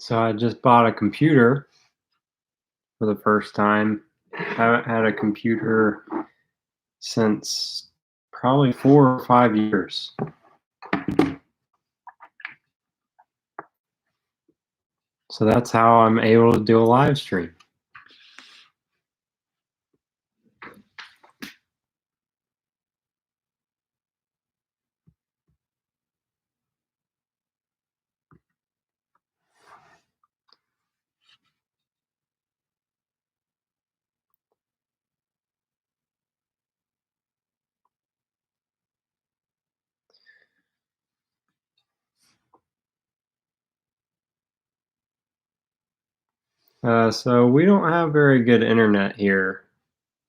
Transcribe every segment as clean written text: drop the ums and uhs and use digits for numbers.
So I just bought a computer for the first time. Haven't had a computer since probably 4 or 5 years. So that's how I'm able to do a live stream. So we don't have very good internet here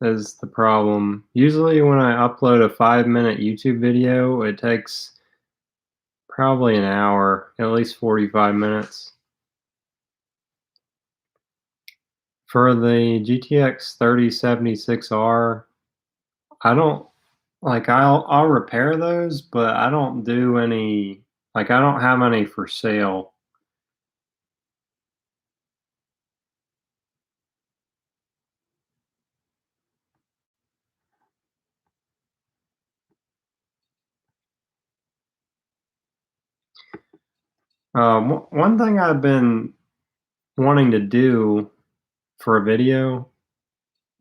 is the problem. Usually when I upload a 5-minute YouTube video, it takes probably an hour, at least 45 minutes. For the GTX 3076R, I don't like I'll repair those, but I don't do any I don't have any for sale. One thing I've been wanting to do for a video,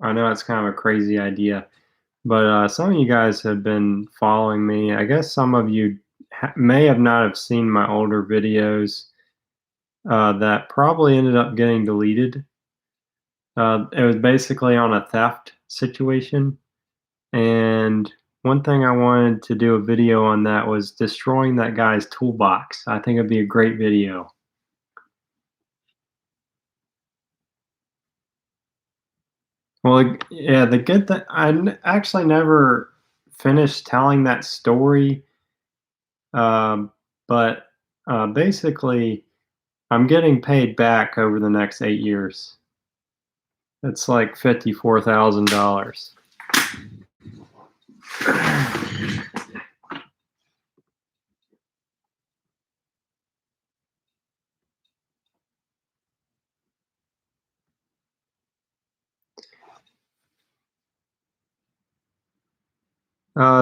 I know it's kind of a crazy idea, but some of you guys have been following me. I guess some of you may have not have seen my older videos that probably ended up getting deleted. It was basically on a theft situation. And one thing I wanted to do a video on that was destroying that guy's toolbox. I think it'd be a great video. Well, yeah, the good thing, actually never finished telling that story, um, but basically, I'm getting paid back over the next 8 years. It's like $54,000.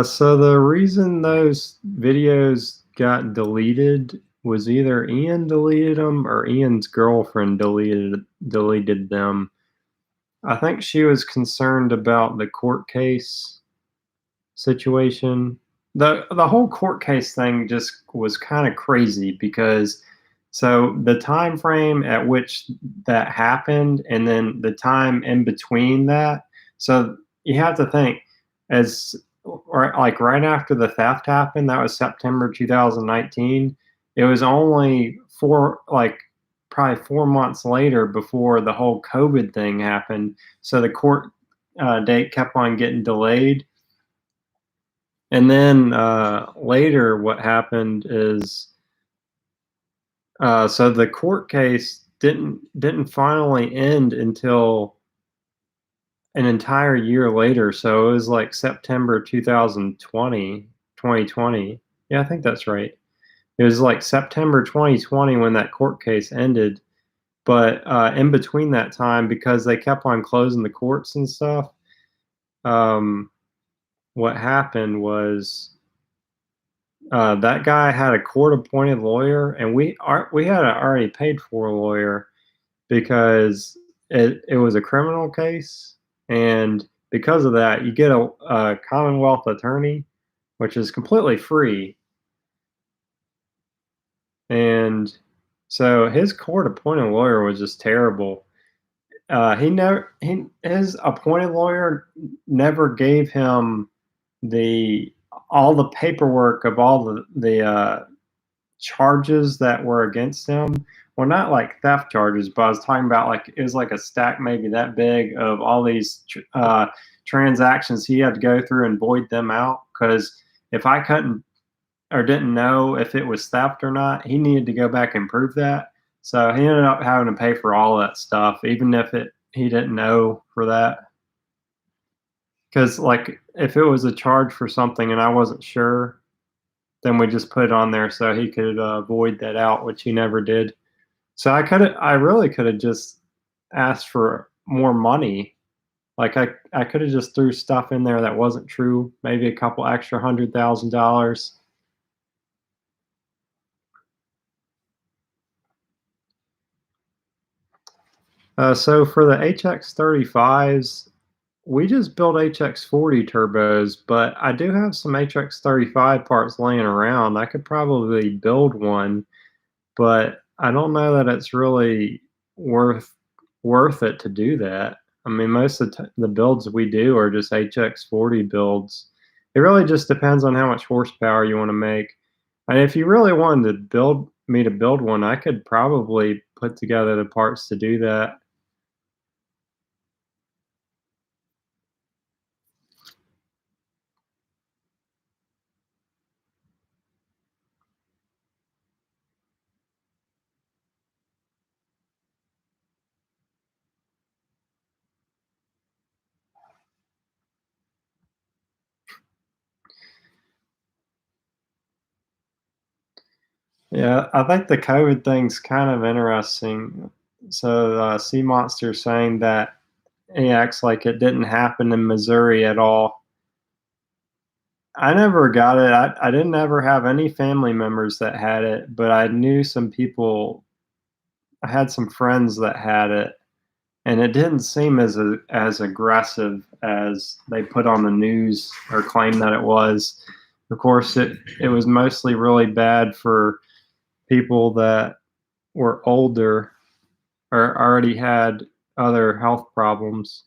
So the reason those videos got deleted was either Ian deleted them or Ian's girlfriend deleted them. I think she was concerned about the court case situation. The whole court case thing just was kind of crazy because so the time frame at which that happened and then the time in between that. So you have to think as right after the theft happened, that was September 2019. It was only probably 4 months later before the whole COVID thing happened. So the court date kept on getting delayed. And then later, what happened is so the court case didn't finally end until an entire year later. So it was like September 2020. Yeah, I think that's right. It was like September 2020 when that court case ended. But in between that time, because they kept on closing the courts and stuff, what happened was that guy had a court-appointed lawyer, and we had already paid for a lawyer because it was a criminal case, and because of that, you get a Commonwealth attorney, which is completely free, and so his court-appointed lawyer was just terrible. His appointed lawyer never gave him the all the paperwork of all the charges that were against him. Well, not like theft charges, but I was talking about like it was like a stack maybe that big of all these transactions he had to go through and void them out because if I couldn't or didn't know if it was theft or not, he needed to go back and prove that. So he ended up having to pay for all that stuff, even if he didn't know for that. Because like if it was a charge for something and I wasn't sure, then we just put it on there so he could void that out, which he never did. So I really could have just asked for more money. Like I could have just threw stuff in there that wasn't true, maybe a couple extra $100,000. So for the HX35s, we just built HX40 turbos, but I do have some HX35 parts laying around. I could probably build one, but I don't know that it's really worth worth it to do that. I mean, most of the builds we do are just HX40 builds. It really just depends on how much horsepower you want to make. And if you really wanted to build me to build one, I could probably put together the parts to do that. Yeah, I think the COVID thing's kind of interesting. So, Sea Monster saying that he acts like it didn't happen in Missouri at all. I never got it. I didn't ever have any family members that had it, but I knew some people. I had some friends that had it, and it didn't seem as aggressive as they put on the news or claimed that it was. Of course, it was mostly really bad for people that were older or already had other health problems.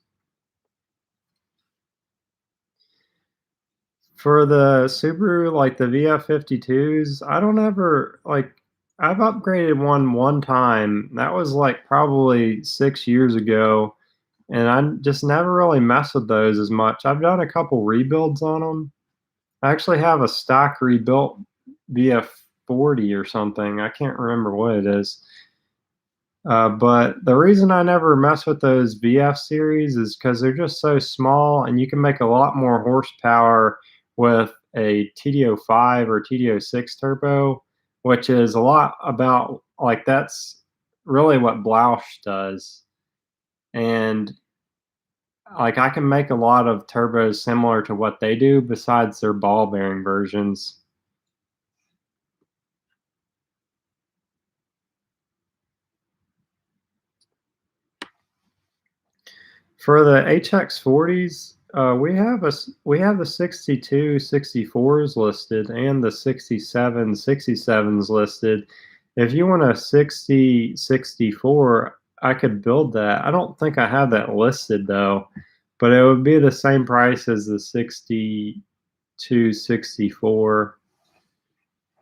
For the Subaru, like the VF52s, I don't ever like I've upgraded one time. That was like probably 6 years ago, and I just never really mess with those as much. I've done a couple rebuilds on them. I actually have a stock rebuilt VF40 or something. I can't remember what it is. But the reason I never mess with those VF series is because they're just so small, and you can make a lot more horsepower with a TD05 or TD06 turbo, which is a lot about like that's really what Blausch does. And like I can make a lot of turbos similar to what they do besides their ball bearing versions. For the HX40s, we have the 62 64s listed and the 67 67s listed. If you want a 60 64, I could build that. I don't think I have that listed though, but it would be the same price as the 62 64.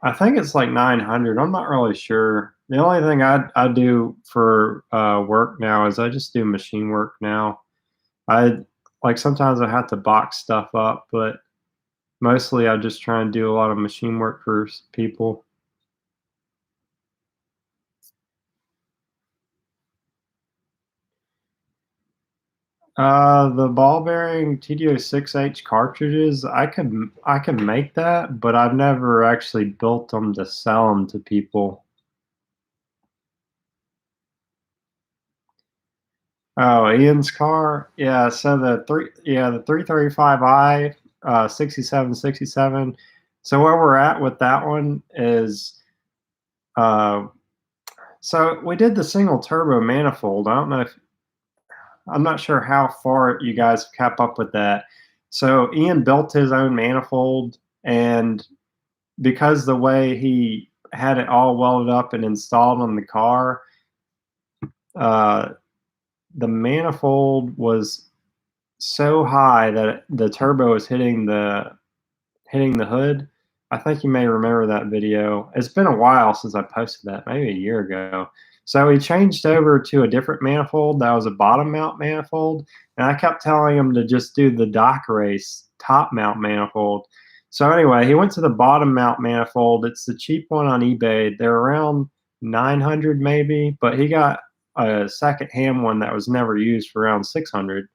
I think it's like 900. I'm not really sure. The only thing I do for work now is I just do machine work now. I like sometimes I have to box stuff up, but mostly I just try and do a lot of machine work for people. The ball bearing TDO6H cartridges, I could make that, but I've never actually built them to sell them to people. Oh, Ian's car, yeah. So the 335i, 6767. So where we're at with that one is, uh, so we did the single turbo manifold. I don't know if I'm not sure how far you guys kept up with that. So Ian built his own manifold, and because the way he had it all welded up and installed on the car, uh, the manifold was so high that the turbo was hitting the hood. I think you may remember that video. It's been a while since I posted that, maybe a year ago. So he changed over to a different manifold that was a bottom mount manifold, and I kept telling him to just do the dock race top mount manifold. So anyway, he went to the bottom mount manifold. It's the cheap one on eBay. They're around 900 maybe, but he got a second hand one that was never used for around 600.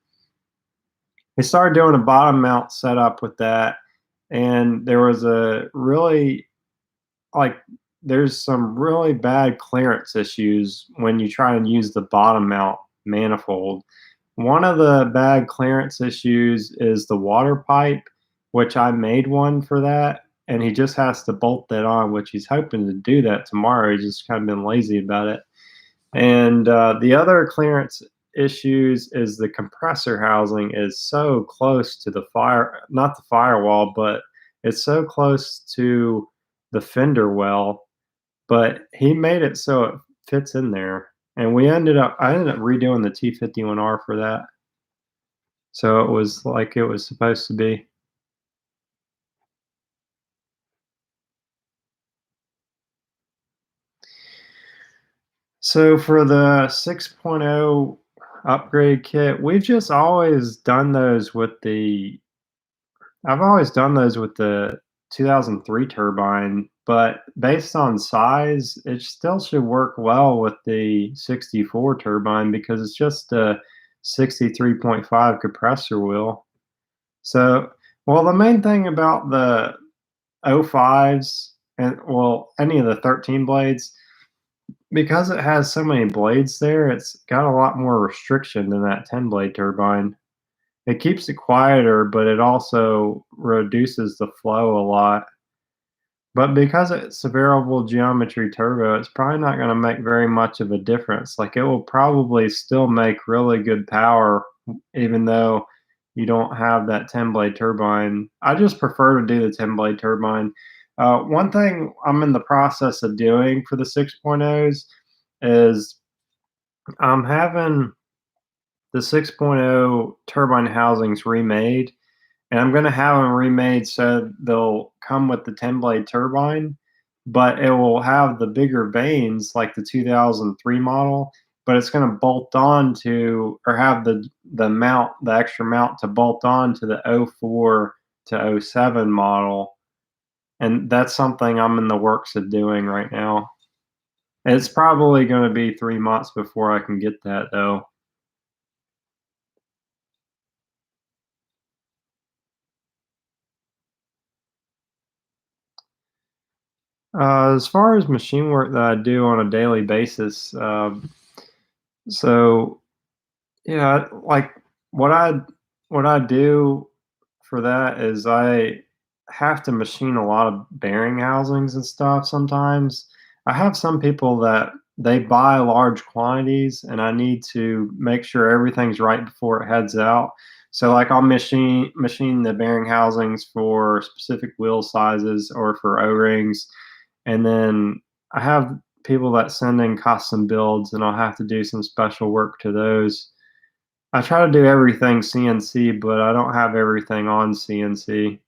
He started doing a bottom mount setup with that, and there was a really like there's some really bad clearance issues when you try and use the bottom mount manifold. One of the bad clearance issues is the water pipe, which I made one for that, and he just has to bolt that on, which he's hoping to do that tomorrow. He's just kind of been lazy about it. And the other clearance issues is the compressor housing is so close to the fire, not the firewall, but it's so close to the fender well. But he made it so it fits in there. And I ended up redoing the T51R for that. So it was like it was supposed to be. So for the 6.0 upgrade kit, we've just always done those with the I've always done those with the 2003 turbine, but based on size, it still should work well with the 64 turbine because it's just a 63.5 compressor wheel. So, well, the main thing about the O5s and well, any of the 13 blades, because it has so many blades there, it's got a lot more restriction than that 10 blade turbine. It keeps it quieter, but it also reduces the flow a lot. But because it's a variable geometry turbo, it's probably not going to make very much of a difference. Like it will probably still make really good power, even though you don't have that 10 blade turbine. I just prefer to do the 10 blade turbine. One thing I'm in the process of doing for the 6.0s is I'm having the 6.0 turbine housings remade, and I'm gonna have them remade so they'll come with the 10 blade turbine, but it will have the bigger vanes like the 2003 model, but it's gonna bolt on to or have the extra mount to bolt on to the '04 to '07 model, and that's something I'm in the works of doing right now. It's probably gonna be 3 months before I can get that though. As far as machine work that I do on a daily basis, so yeah, like what I what I do for that is I have to machine a lot of bearing housings and stuff sometimes. I have some people that they buy large quantities and I need to make sure everything's right before it heads out. So like I'll machine the bearing housings for specific wheel sizes or for O-rings, and then I have people that send in custom builds and I'll have to do some special work to those. I try to do everything CNC, but I don't have everything on CNC.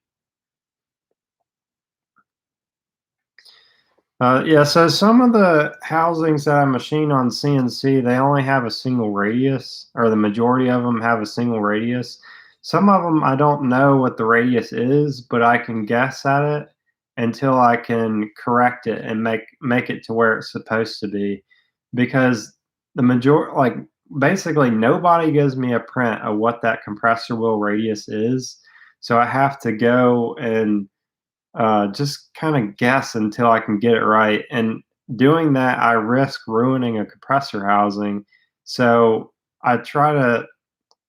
Yeah, so some of the housings that I machine on CNC, they only have a single radius, or the majority of them have a single radius. Some of them I don't know what the radius is, but I can guess at it until I can correct it and make it to where it's supposed to be. Because like basically nobody gives me a print of what that compressor wheel radius is. So I have to go and just kind of guess until I can get it right. And doing that, I risk ruining a compressor housing. So I try to,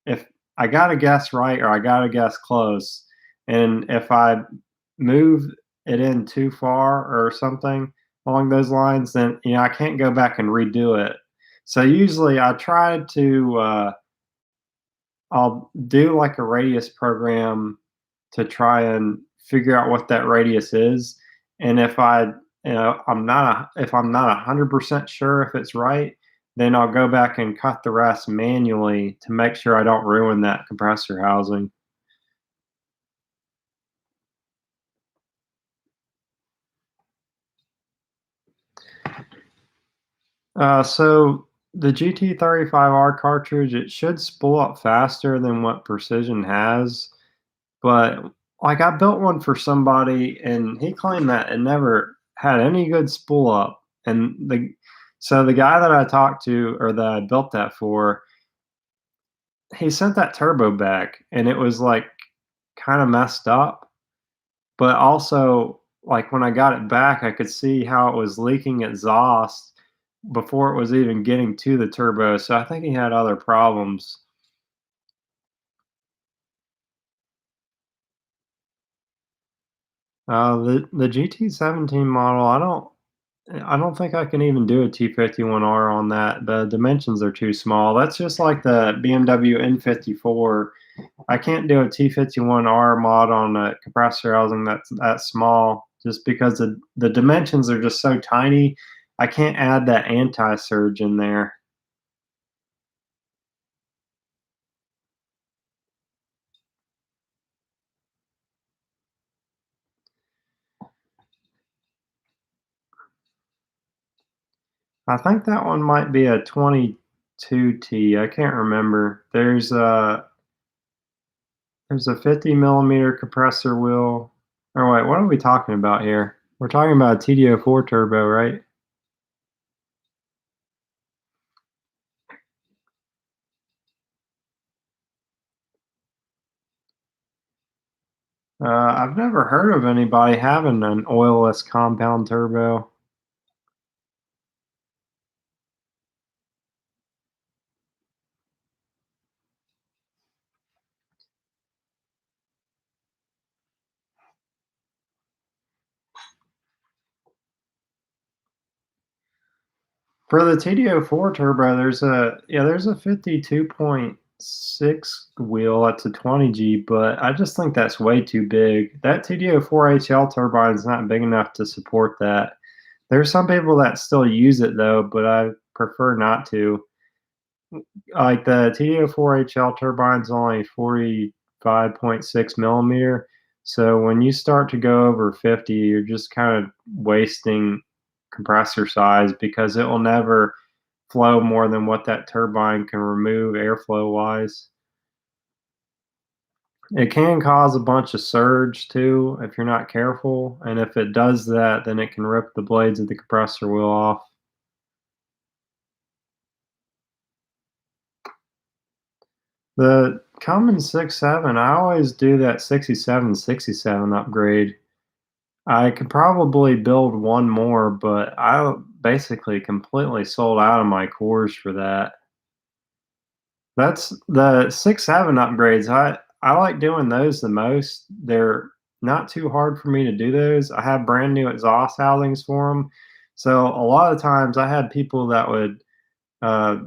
if I got to guess right or I got to guess close, and if I move it in too far or something along those lines, then I can't go back and redo it. So usually I try to I'll do like a radius program to try and figure out what that radius is. And if I'm not 100% sure if it's right, then I'll go back and cut the rest manually to make sure I don't ruin that compressor housing. So the GT35R cartridge, it should spool up faster than what Precision has. But, like, I built one for somebody, and he claimed that it never had any good spool up, and the guy that I talked to or that I built that for, he sent that turbo back, and it was, like, kinda messed up, but also like, when I got it back, I could see how it was leaking exhaust before it was even getting to the turbo, so I think he had other problems. The GT17 model, I don't think I can even do a T51R on that. The dimensions are too small. That's just like the BMW N54. I can't do a T51R mod on a compressor housing that's that small just because the dimensions are just so tiny. I can't add that anti-surge in there. I think that one might be a 22T. I can't remember. There's a 50 millimeter compressor wheel. Oh wait, what are we talking about here? We're talking about a TD04 turbo, right? I've never heard of anybody having an oilless compound turbo. For the TD04 turbo, there's a 52.6 wheel at the 20G, but I just think that's way too big. That TD04 HL turbine is not big enough to support that. There's some people that still use it though, but I prefer not to. Like the TD04 HL turbine's only 45.6 millimeter. So when you start to go over 50, you're just kind of wasting compressor size because it will never flow more than what that turbine can remove airflow wise. It can cause a bunch of surge too if you're not careful. And if it does that, then it can rip the blades of the compressor wheel off. The Cummins 6.7, I always do that 67 upgrade. I could probably build one more, but I basically completely sold out of my cores for that. That's the 6.7 upgrades. I like doing those the most. They're not too hard for me to do those. I have brand new exhaust housings for them. So a lot of times I had people that would uh,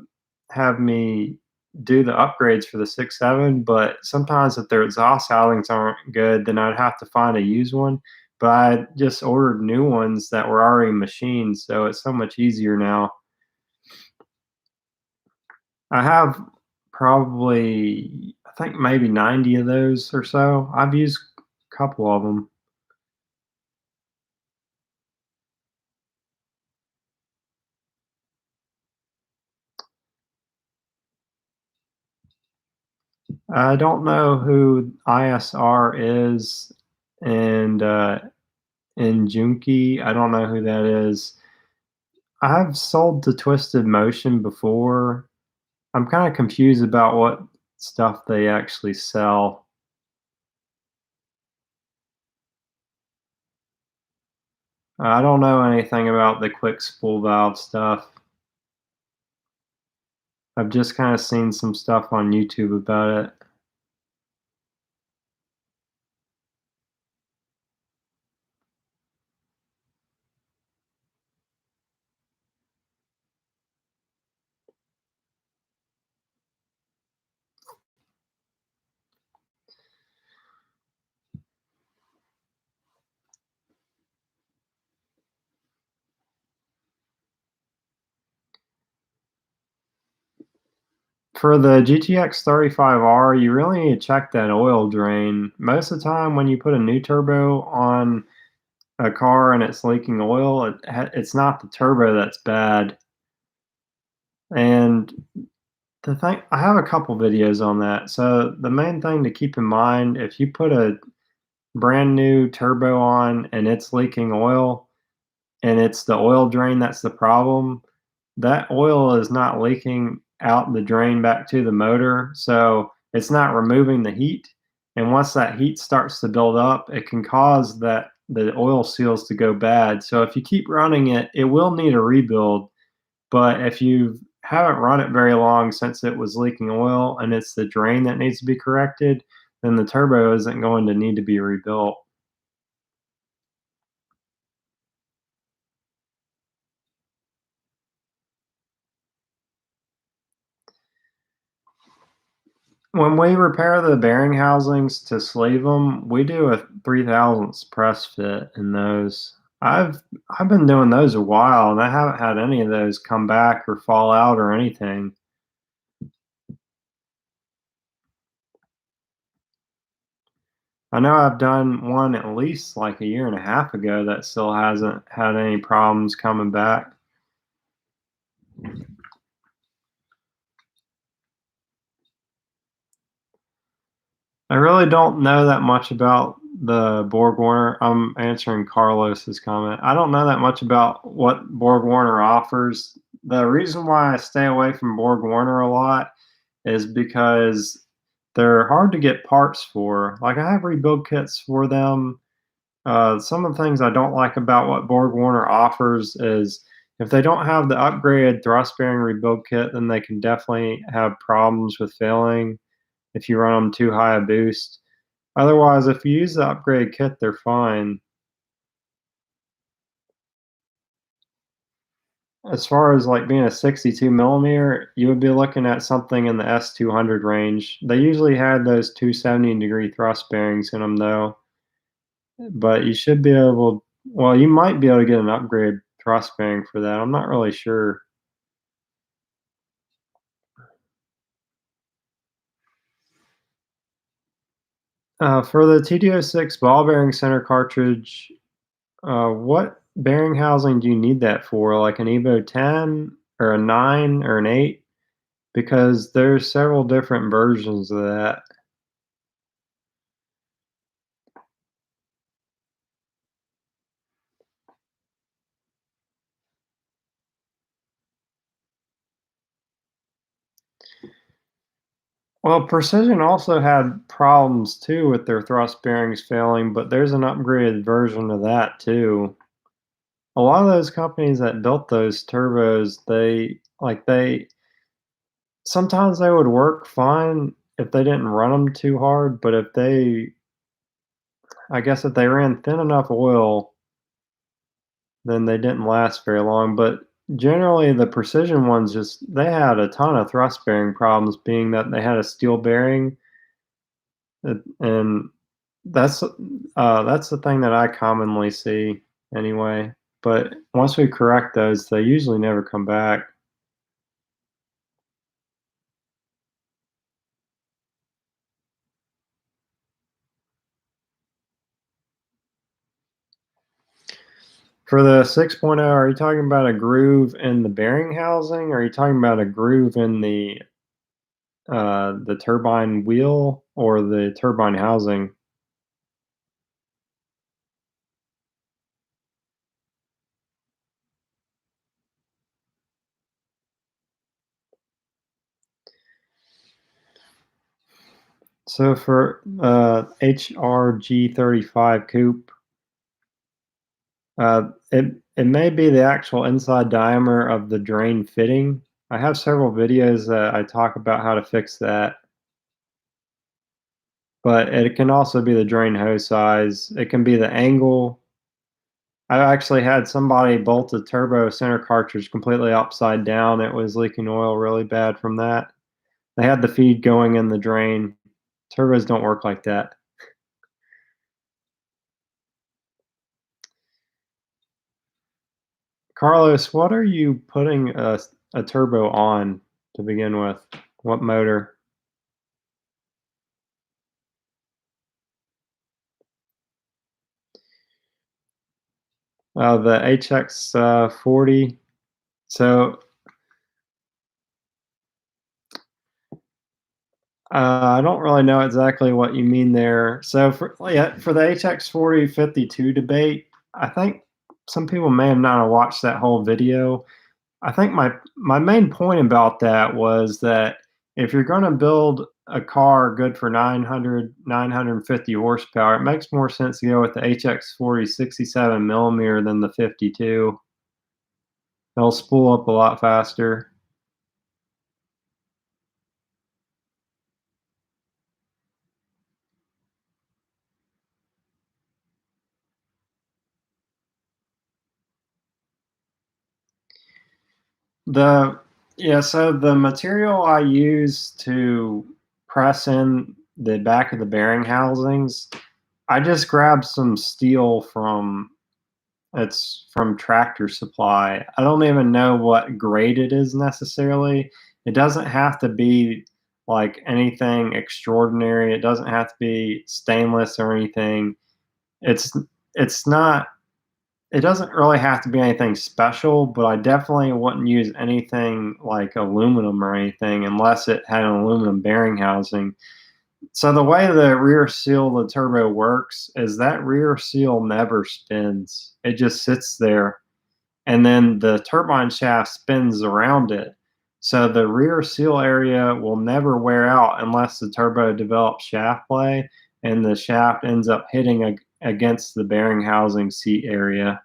have me do the upgrades for the 6.7, but sometimes if their exhaust housings aren't good, then I'd have to find a used one. But I just ordered new ones that were already machined, so it's so much easier now. I have probably, I think maybe 90 of those or so. I've used a couple of them. I don't know who ISR is, and in Junkie, I don't know who that is. I've sold to Twisted Motion before. I'm kinda confused about what stuff they actually sell. I don't know anything about the quick spool valve stuff. I've just kinda seen some stuff on YouTube about it. For the GTX 35R, you really need to check that oil drain. Most of the time when you put a new turbo on a car and it's leaking oil, it's not the turbo that's bad, and the thing I have a couple videos on that. So the main thing to keep in mind, if you put a brand new turbo on and it's leaking oil and it's the oil drain that's the problem, that oil is not leaking out the drain back to the motor, so it's not removing the heat. And once that heat starts to build up, it can cause that the oil seals to go bad. So if you keep running it, it will need a rebuild. But if you haven't run it very long since it was leaking oil and it's the drain that needs to be corrected, then the turbo isn't going to need to be rebuilt. When we repair the bearing housings to sleeve them, we do a 3/1000 press fit in those. I've been doing those a while, and I haven't had any of those come back or fall out or anything. I know I've done one at least like a year and a half ago that still hasn't had any problems coming back. I really don't know that much about the Borg Warner. I'm answering Carlos's comment. I don't know that much about what Borg Warner offers. The reason why I stay away from Borg Warner a lot is because they're hard to get parts for. Like I have rebuild kits for them. Some of the things I don't like about what Borg Warner offers is if they don't have the upgraded thrust bearing rebuild kit, then they can definitely have problems with failing if you run them too high a boost. Otherwise, if you use the upgraded kit, they're fine. As far as like being a 62 millimeter, you would be looking at something in the S200 range. They usually had those 270-degree thrust bearings in them though, but you should be able, well, you might be able to get an upgrade thrust bearing for that. I'm not really sure. For the TD06 ball bearing center cartridge, what bearing housing do you need that for? Like an Evo 10 or a 9 or an 8? Because there's several different versions of that. Well, Precision also had problems too with their thrust bearings failing, but there's an upgraded version of that too. A lot of those companies that built those turbos, they sometimes they would work fine if they didn't run them too hard, but I guess if they ran thin enough oil, then they didn't last very long. But generally, the Precision ones they had a ton of thrust bearing problems, being that they had a steel bearing, and that's the thing that I commonly see anyway. But once we correct those, they usually never come back. For the 6.0, are you talking about a groove in the bearing housing, or are you talking about a groove in the turbine wheel or the turbine housing? So for HRG35 coupe, it may be the actual inside diameter of the drain fitting. I have several videos that I talk about how to fix that, but it can also be the drain hose size. It can be the angle. I actually had somebody bolt a turbo center cartridge completely upside down. It was leaking oil really bad from that. They had the feed going in the drain. Turbos don't work like that. Carlos, what are you putting a turbo on to begin with? What motor? The HX 40. So I don't really know exactly what you mean there. So for the HX 4052 debate, I think some people may have not have watched that whole video. I think my main point about that was that if you're gonna build a car good for 950 horsepower, it makes more sense to go with the HX40 67 millimeter than the 52. They'll spool up a lot faster. The Yeah, so the material I use to press in the back of the bearing housings, I just grabbed some steel from it's from Tractor Supply. I don't even know what grade it is necessarily. It doesn't have to be like anything extraordinary. It doesn't have to be stainless or anything. It's it's not it doesn't really have to be anything special, but I definitely wouldn't use anything like aluminum or anything unless it had an aluminum bearing housing. So the way the rear seal of the turbo works is that rear seal never spins. It just sits there, and then the turbine shaft spins around it. So the rear seal area will never wear out unless the turbo develops shaft play and the shaft ends up hitting against the bearing housing seat area.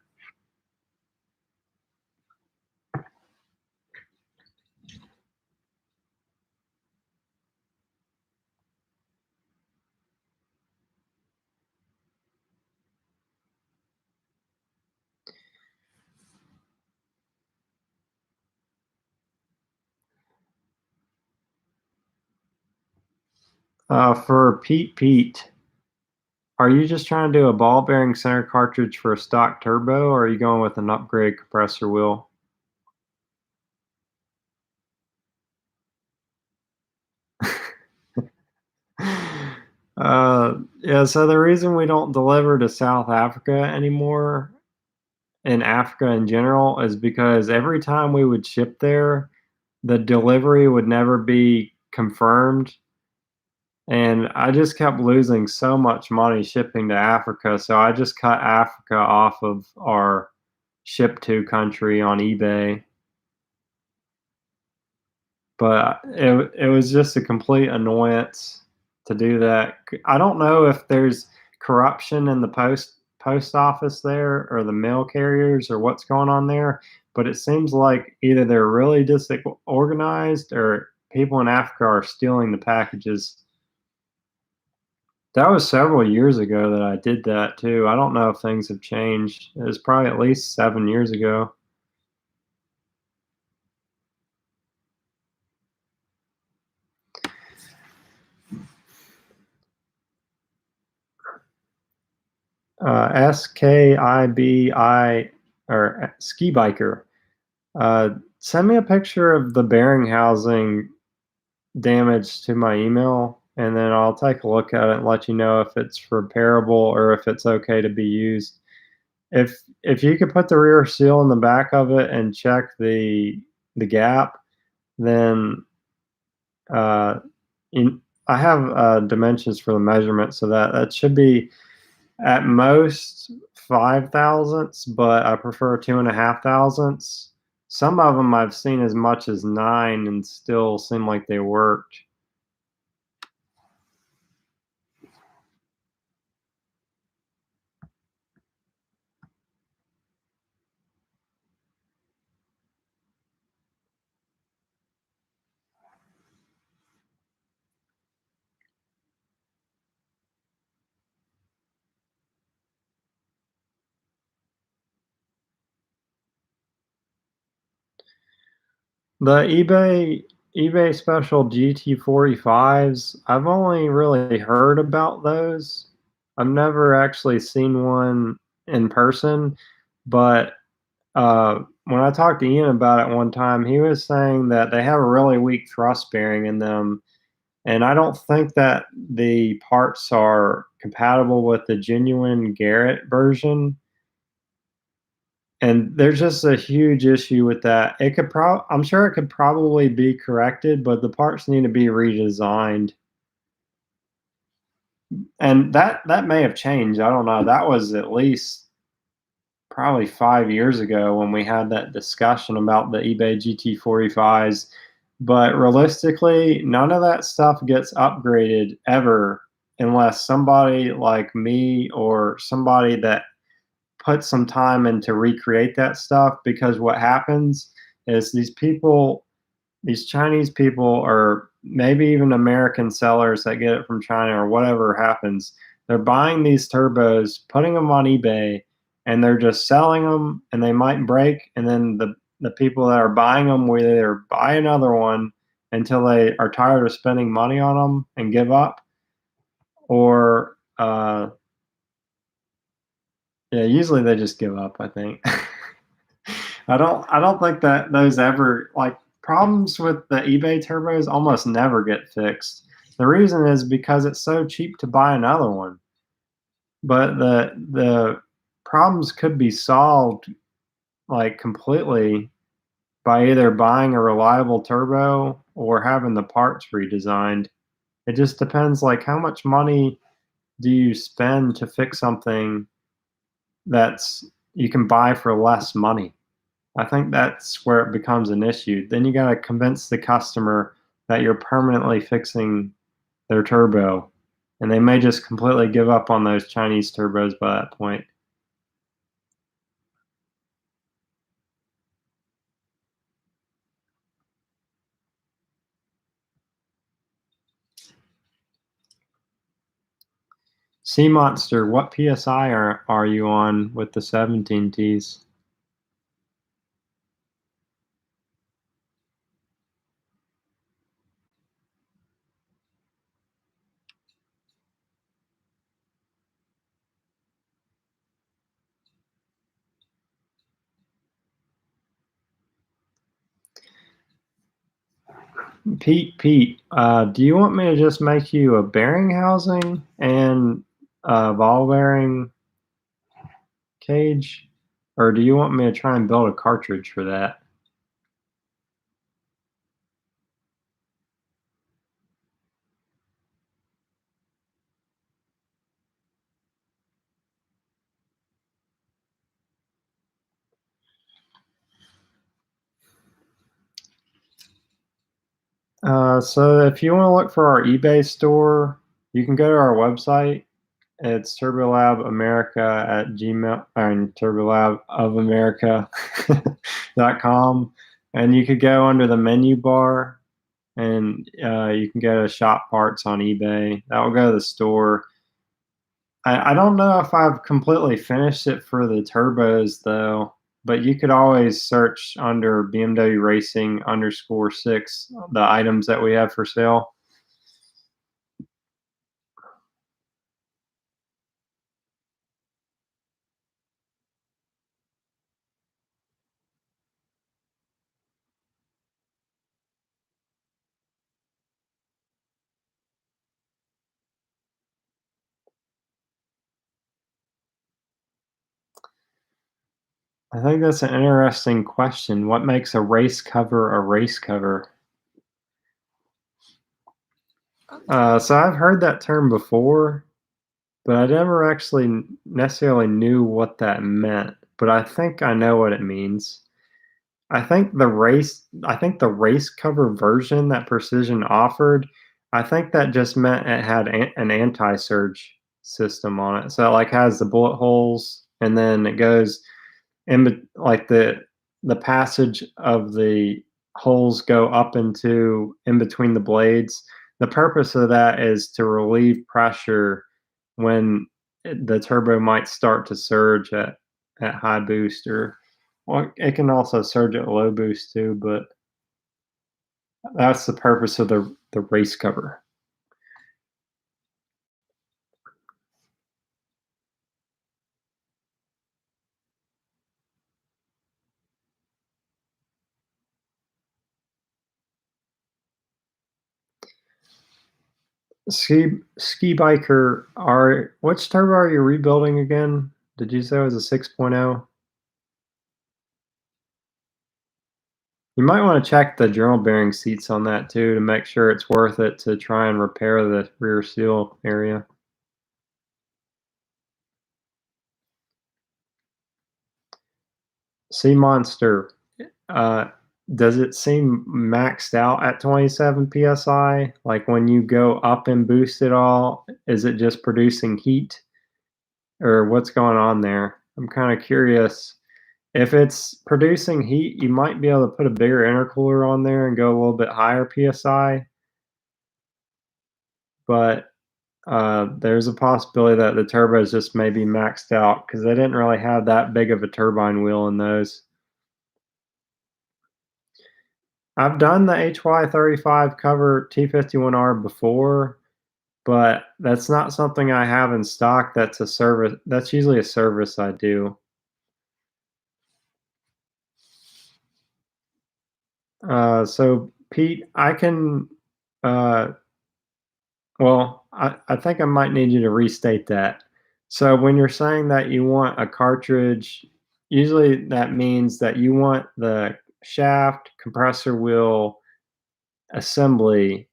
For Pete, are you just trying to do a ball bearing center cartridge for a stock turbo, or are you going with an upgrade compressor wheel? Yeah, so the reason we don't deliver to South Africa anymore, in Africa in general, is because every time we would ship there, the delivery would never be confirmed. And I just kept losing so much money shipping to Africa, so I just cut Africa off of our ship to country on eBay. But it was just a complete annoyance to do that. I don't know if there's corruption in the post office there or the mail carriers or what's going on there, but it seems like either they're really disorganized or people in Africa are stealing the packages. That was several years ago that I did that too. I don't know if things have changed. It was probably at least 7 years ago. SKIBI or Ski Biker. Send me a picture of the bearing housing damage to my email, and then I'll take a look at it and let you know if it's repairable or if it's okay to be used. If you could put the rear seal in the back of it and check the gap, then uh, in, I have dimensions for the measurement, so that should be at most 5 thousandths, but I prefer 2.5 thousandths. Some of them I've seen as much as 9 and still seem like they worked. The eBay special GT45s, I've only really heard about those. I've never actually seen one in person, but when I talked to Ian about it one time, he was saying that they have a really weak thrust bearing in them, and I don't think that the parts are compatible with the genuine Garrett version. And there's just a huge issue with that. I'm sure it could probably be corrected, but the parts need to be redesigned. And that may have changed. I don't know. That was at least probably 5 years ago when we had that discussion about the eBay GT45s. But realistically, none of that stuff gets upgraded ever unless somebody like me or somebody that put some time in to recreate that stuff, because what happens is these Chinese people, or maybe even American sellers that get it from China or whatever happens, they're buying these turbos, putting them on eBay, and they're just selling them, and they might break, and then the people that are buying them will either buy another one until they are tired of spending money on them and give up, or yeah, usually they just give up, I think. I don't think that those ever, like, problems with the eBay turbos almost never get fixed. The reason is because it's so cheap to buy another one. But the problems could be solved, like, completely by either buying a reliable turbo or having the parts redesigned. It just depends, like, how much money do you spend to fix something that's you can buy for less money? I think that's where it becomes an issue. Then you gotta convince the customer that you're permanently fixing their turbo, and they may just completely give up on those Chinese turbos by that point. Sea Monster, what PSI are you on with the 17Ts? Pete, do you want me to just make you a bearing housing and a ball bearing cage, or do you want me to try and build a cartridge for that? So if you want to look for our eBay store, you can go to our website. It's turbolabamerica at gmail, I mean, turbolabofamerica.com. And you could go under the menu bar, and you can go to shop parts on eBay. That will go to the store. I don't know if I've completely finished it for the turbos though, but you could always search under BMW Racing underscore six the items that we have for sale. I think that's an interesting question. What makes a race cover a race cover? So I've heard that term before, but I never actually necessarily knew what that meant. But I think I know what it means. I think the race cover version that Precision offered, I think that just meant it had an anti-surge system on it. So it, like, has the bullet holes, and then it goes like the passage of the holes go up into in between the blades. The purpose of that is to relieve pressure when the turbo might start to surge at high boost, or well, it can also surge at low boost too, but that's the purpose of the race cover. Ski biker, are which turbo are you rebuilding again? Did you say it was a 6.0? You might want to check the journal bearing seats on that too to make sure it's worth it to try and repair the rear seal area. Sea Monster, uh, Does it seem maxed out at 27 PSI? Like, when you go up and boost it all, is it just producing heat, or what's going on there? I'm kinda curious. If it's producing heat, you might be able to put a bigger intercooler on there and go a little bit higher PSI, but, there's a possibility that the turbos just may be maxed out because they didn't really have that big of a turbine wheel in those. I've done the HY35 cover T51R before, but that's not something I have in stock. That's usually a service I do. So Pete, I can, uh, well, I think I might need you to restate that. So when you're saying that you want a cartridge, usually that means that you want the shaft, compressor wheel, assembly.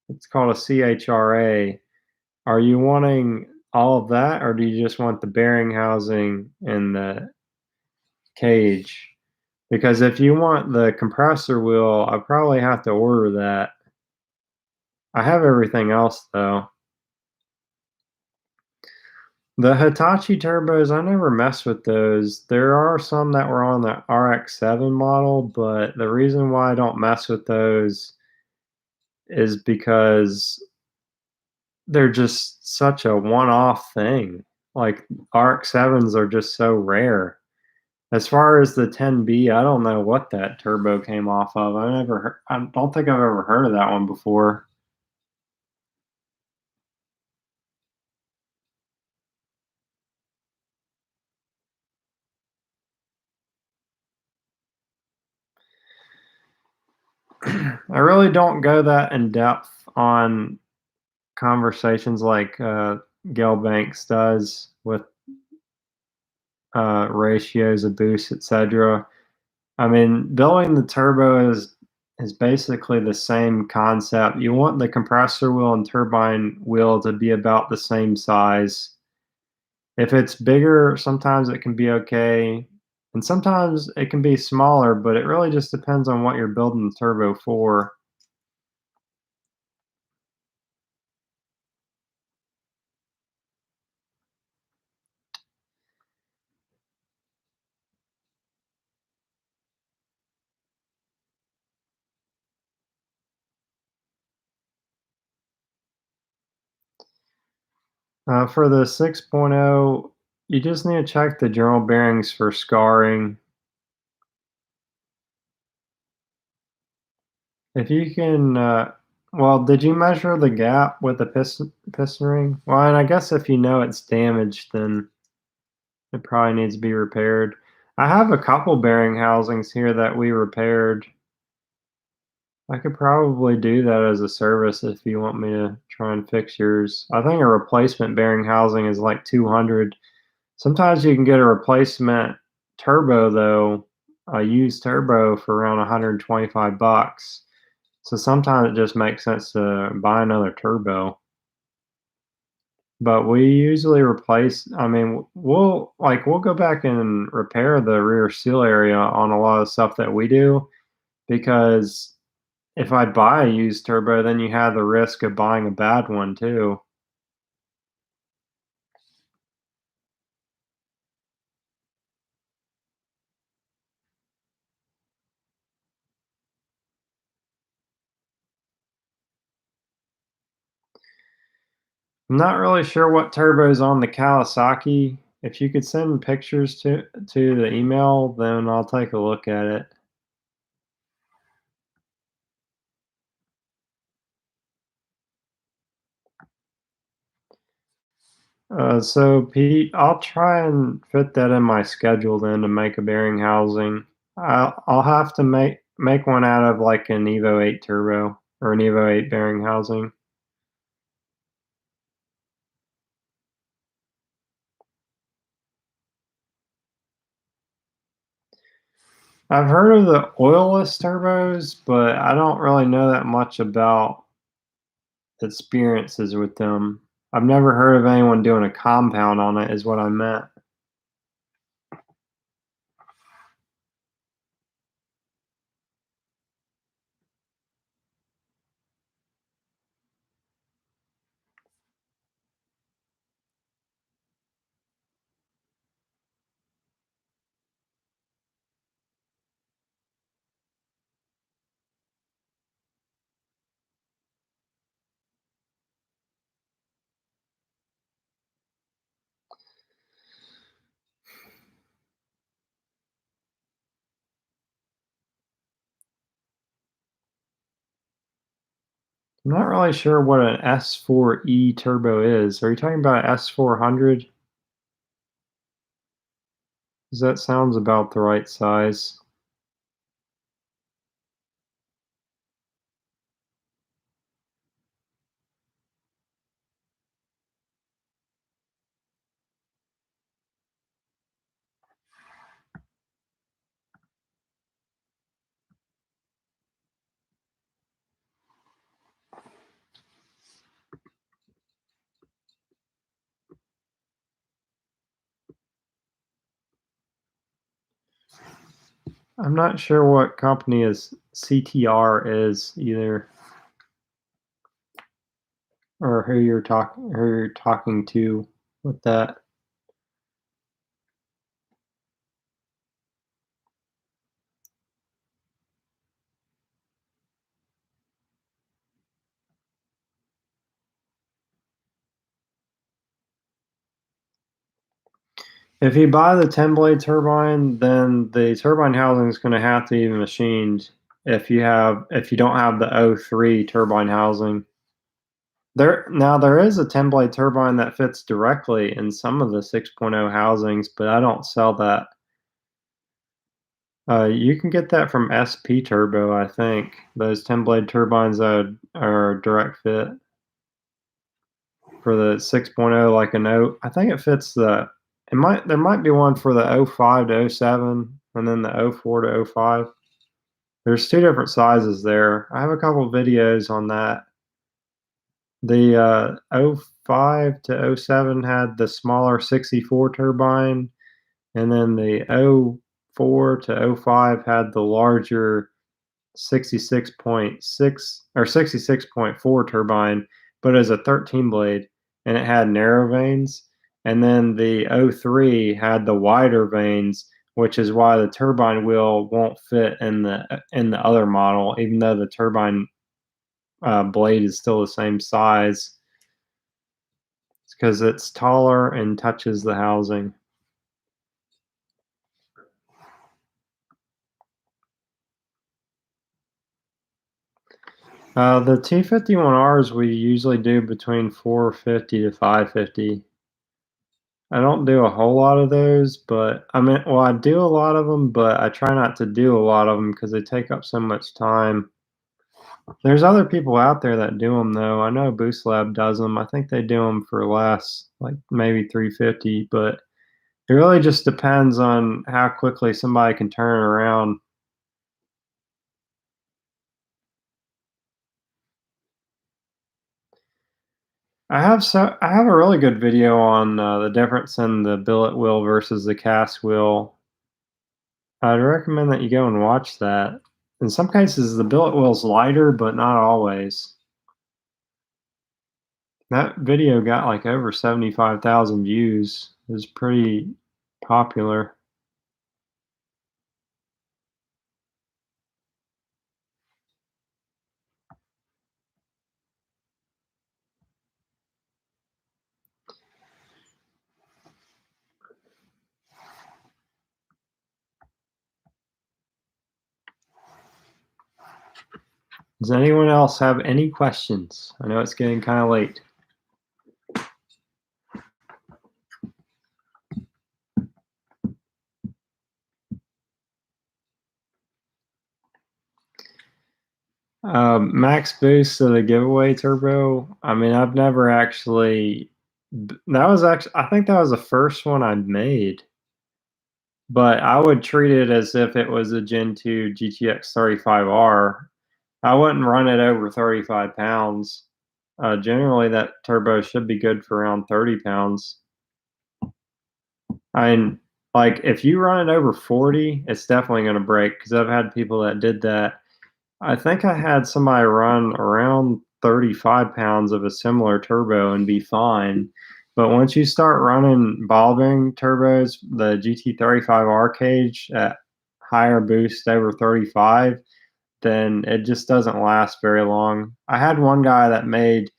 It's called a CHRA. Are you wanting all of that, or do you just want the bearing housing and the cage? Because if you want the compressor wheel, I probably have to order that. I have everything else though. The Hitachi turbos, I never messed with those. There are some that were on the RX-7 model, but the reason why I don't mess with those is because they're just such a one-off thing. Like, RX-7s are just so rare. As far as the 10B, I don't know what that turbo came off of. I don't think I've ever heard of that one before. I really don't go that in depth on conversations like Gail Banks does with ratios of boost, etc. I mean, building the turbo is basically the same concept. You want the compressor wheel and turbine wheel to be about the same size. If it's bigger, sometimes it can be okay, and sometimes it can be smaller, but it really just depends on what you're building the turbo for. For the 6.0, you just need to check the journal bearings for scarring. If you can, well, did you measure the gap with the piston ring? Well, and I guess if you know it's damaged, then it probably needs to be repaired. I have a couple bearing housings here that we repaired. I could probably do that as a service if you want me to try and fix yours. I think a replacement bearing housing is like 200. Sometimes you can get a replacement turbo though, a used turbo for around 125 bucks. So sometimes it just makes sense to buy another turbo. But we usually replace, I mean, we'll go back and repair the rear seal area on a lot of stuff that we do because if I buy a used turbo, then you have the risk of buying a bad one too. I'm not really sure what turbo's on the Kawasaki. If you could send pictures to the email, then I'll take a look at it. So Pete, I'll try and fit that in my schedule then to make a bearing housing. I'll have to make one out of like an Evo 8 turbo or an Evo 8 bearing housing. I've heard of the oilless turbos, but I don't really know that much about experiences with them. I've never heard of anyone doing a compound on it, is what I meant. I'm not really sure what an S4E turbo is. Are you talking about S400? 'Cause that sounds about the right size. I'm not sure what company is CTR is either, or who you're talking to with that. If you buy the 10 blade turbine, then the turbine housing is going to have to be machined if you don't have the O3 turbine housing. There is a 10 blade turbine that fits directly in some of the 6.0 housings, but I don't sell that. You can get that from SP Turbo, I think. Those 10 blade turbines that are a direct fit for the 6.0, like an O. I think it fits there might be one for the O5 to O7 and then the O4 to O5. There's two different sizes there. I have a couple videos on that. The O5 to O7 had the smaller 64 turbine, and then the O4 to O5 had the larger 66.6 or 66.4 turbine, but as a 13 blade, and it had narrow vanes. And then the O3 had the wider vanes, which is why the turbine wheel won't fit in the other model, even though the turbine blade is still the same size. It's because it's taller and touches the housing. The T51Rs we usually do between 450 to 550. I don't do a whole lot of those, but I mean, well, I do a lot of them, but I try not to do a lot of them because they take up so much time. There's other people out there that do them though. I know Boost Lab does them. I think they do them for less, like maybe 350, but it really just depends on how quickly somebody can turn it around. I have a really good video on the difference in the billet wheel versus the cast wheel. I'd recommend that you go and watch that. In some cases, the billet wheel's lighter, but not always. That video got like over 75,000 views. It was pretty popular. Does anyone else have any questions? I know it's getting kind of late. Max boost of the giveaway turbo. I mean, I've never actually. That was actually. I think that was the first one I made. But I would treat it as if it was a Gen 2 GTX 35R. I wouldn't run it over 35 pounds. Generally, that turbo should be good for around 30 pounds. I mean, like if you run it over 40, it's definitely going to break because I've had people that did that. I think I had somebody run around 35 pounds of a similar turbo and be fine. But once you start running ball bearing turbos, the GT35R cage at higher boost over 35, then it just doesn't last very long. I had one guy that made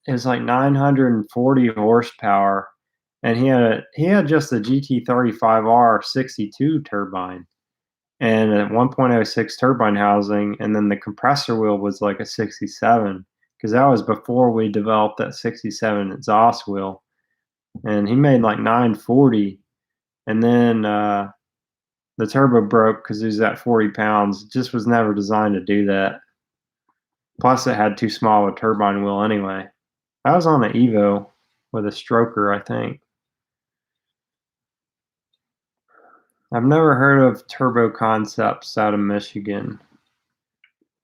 it's like 940 horsepower, and he had just the GT35R 62 turbine and a 1.06 turbine housing, and then the compressor wheel was like a 67. because that was before we developed that 67 exhaust wheel, and he made like 940, and then the turbo broke because he was at 40 pounds. It just was never designed to do that. Plus, it had too small a turbine wheel anyway. I was on an Evo with a stroker, I think. I've never heard of Turbo Concepts out of Michigan,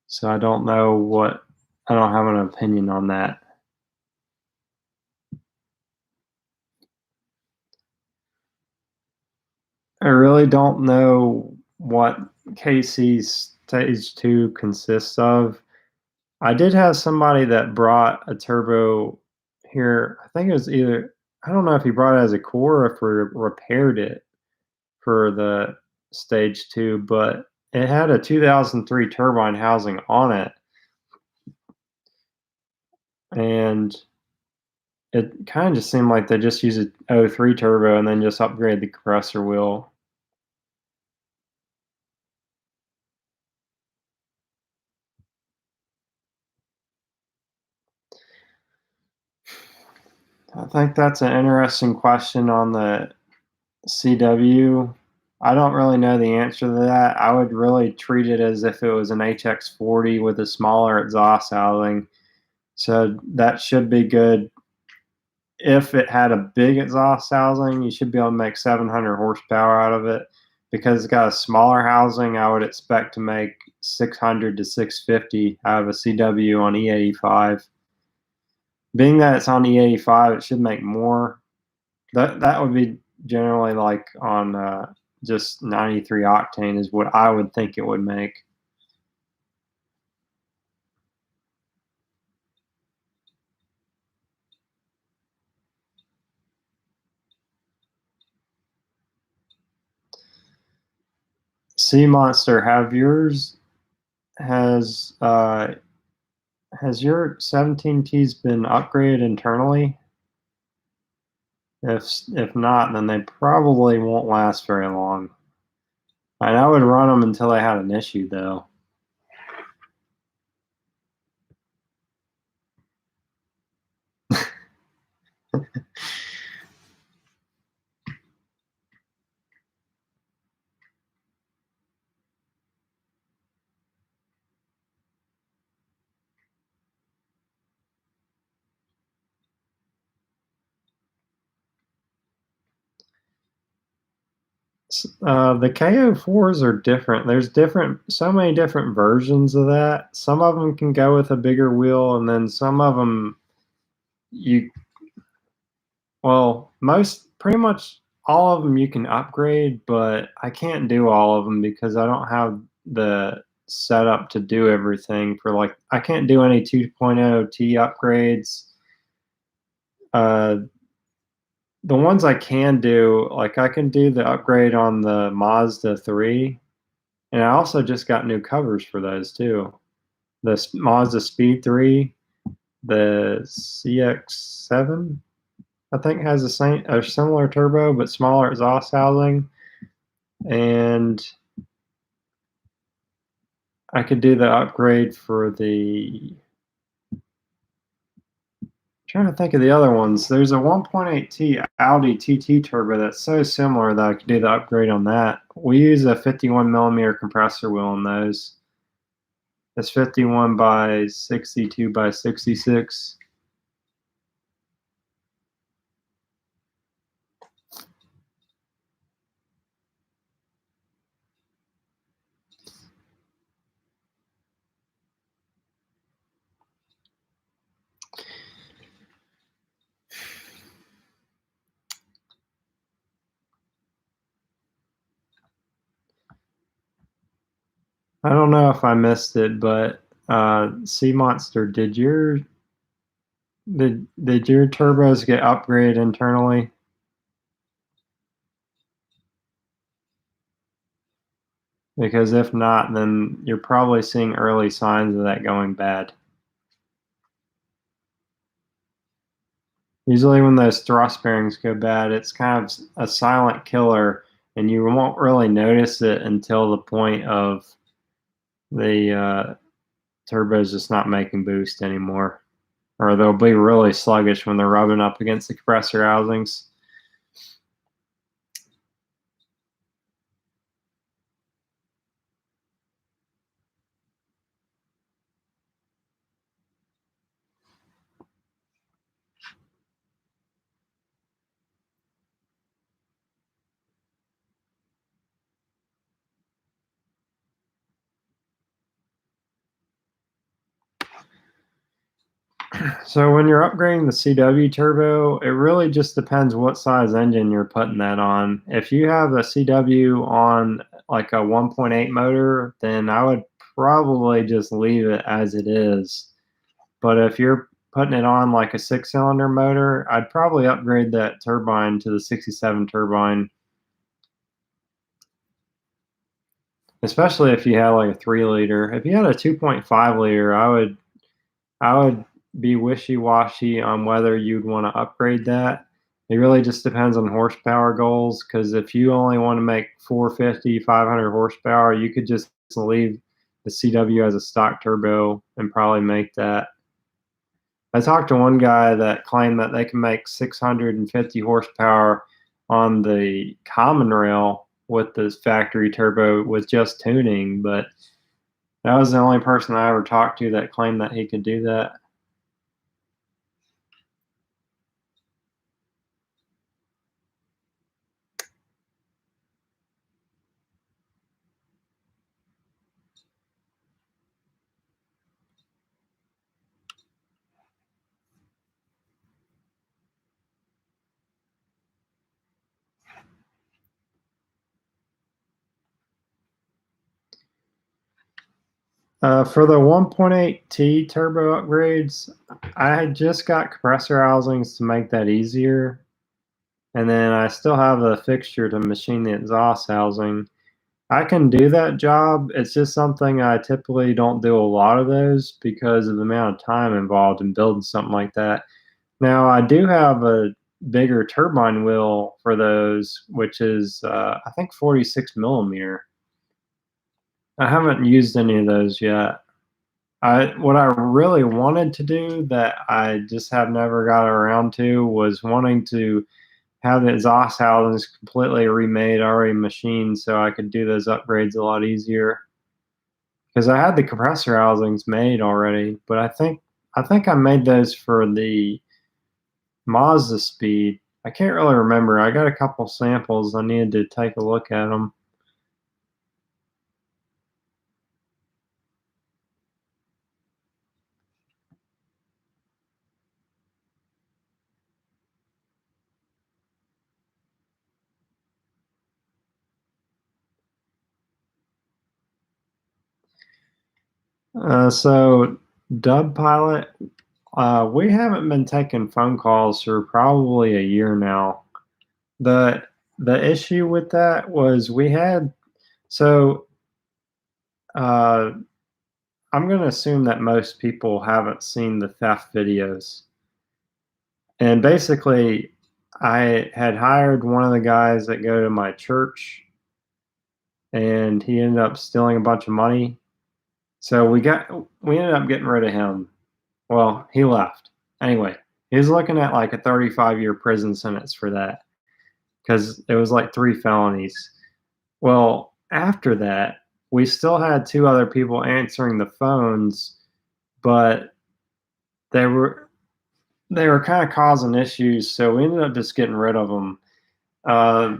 so I don't know what. I don't have an opinion on that. I really don't know what KC's Stage 2 consists of. I did have somebody that brought a turbo here. I think it was either, I don't know if he brought it as a core or if we repaired it for the Stage 2, but it had a 2003 turbine housing on it. And it kind of just seemed like they just used a '03 turbo and then just upgrade the compressor wheel. I think that's an interesting question on the CW. I don't really know the answer to that. I would really treat it as if it was an HX40 with a smaller exhaust housing. So that should be good. If it had a big exhaust housing, you should be able to make 700 horsepower out of it. Because it's got a smaller housing, I would expect to make 600 to 650 out of a CW on E85. Being that it's on E85, it should make more. That would be generally like on just 93 octane is what I would think it would make. Sea Monster, has your 17Ts been upgraded internally? If not, then they probably won't last very long. And I would run them until they had an issue, though. The KO4s are different. There's so many different versions of that. Some of them can go with a bigger wheel, and then some of them pretty much all of them you can upgrade, but I can't do all of them because I don't have the setup to do everything for I can't do any 2.0 T upgrades. The ones I can do, I can do the upgrade on the Mazda 3, and I also just got new covers for those too. The Mazda Speed 3, the CX-7, I think has a similar turbo but smaller exhaust housing, and I could do the upgrade for the. Trying to think of the other ones. There's a 1.8T Audi TT turbo that's so similar that I could do the upgrade on that. We use a 51 millimeter compressor wheel on those. It's 51 by 62 by 66. I don't know if I missed it, but Sea Monster, did your turbos get upgraded internally? Because if not, then you're probably seeing early signs of that going bad. Usually when those thrust bearings go bad, it's kind of a silent killer, and you won't really notice it until the point of the turbo's just not making boost anymore. or they'll be really sluggish when they're rubbing up against the compressor housings. So when you're upgrading the CW turbo, it really just depends what size engine you're putting that on. If you have a CW on like a 1.8 motor, then I would probably just leave it as it is. But if you're putting it on like a 6-cylinder motor, I'd probably upgrade that turbine to the 67 turbine, especially if you had like a 3-liter. If you had a 2.5 liter, I would be wishy-washy on whether you'd want to upgrade that. It really just depends on horsepower goals, because if you only want to make 450, 500 horsepower, you could just leave the CW as a stock turbo and probably make that. I talked to one guy that claimed that they can make 650 horsepower on the common rail with this factory turbo with just tuning, but that was the only person I ever talked to that claimed that he could do that. For the 1.8T turbo upgrades, I had just got compressor housings to make that easier. And then I still have a fixture to machine the exhaust housing. I can do that job. It's just something I typically don't do a lot of those because of the amount of time involved in building something like that. Now, I do have a bigger turbine wheel for those, which is, I think, 46 millimeter. I haven't used any of those yet. What I really wanted to do that I just have never got around to was wanting to have the exhaust housings completely remade, already machined, so I could do those upgrades a lot easier. Because I had the compressor housings made already, but I think I made those for the Mazda Speed. I can't really remember. I got a couple samples. I needed to take a look at them. So Dub Pilot, we haven't been taking phone calls for probably a year now. The the issue with that was we had so uh, I'm going to assume that most people haven't seen the theft videos. And basically, I had hired one of the guys that go to my church, and he ended up stealing a bunch of money. So we ended up getting rid of him. Well, he left. Anyway, he was looking at like a 35-year prison sentence for that because it was like 3 felonies. Well, after that, we still had 2 other people answering the phones, but they were they were kind of causing issues, so we ended up just getting rid of them. Uh,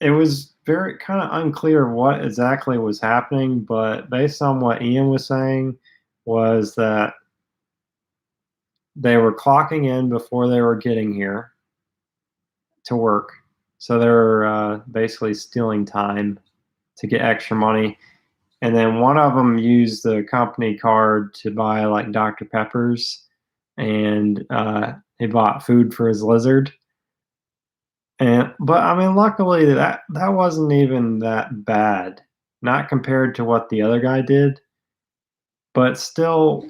it was very kind of unclear what exactly was happening, but based on what Ian was saying, was that they were clocking in before they were getting here to work, so they were basically stealing time to get extra money. And then one of them used the company card to buy like Dr. Peppers, and he bought food for his lizard. And but I mean, luckily that wasn't even that bad, not compared to what the other guy did. But still,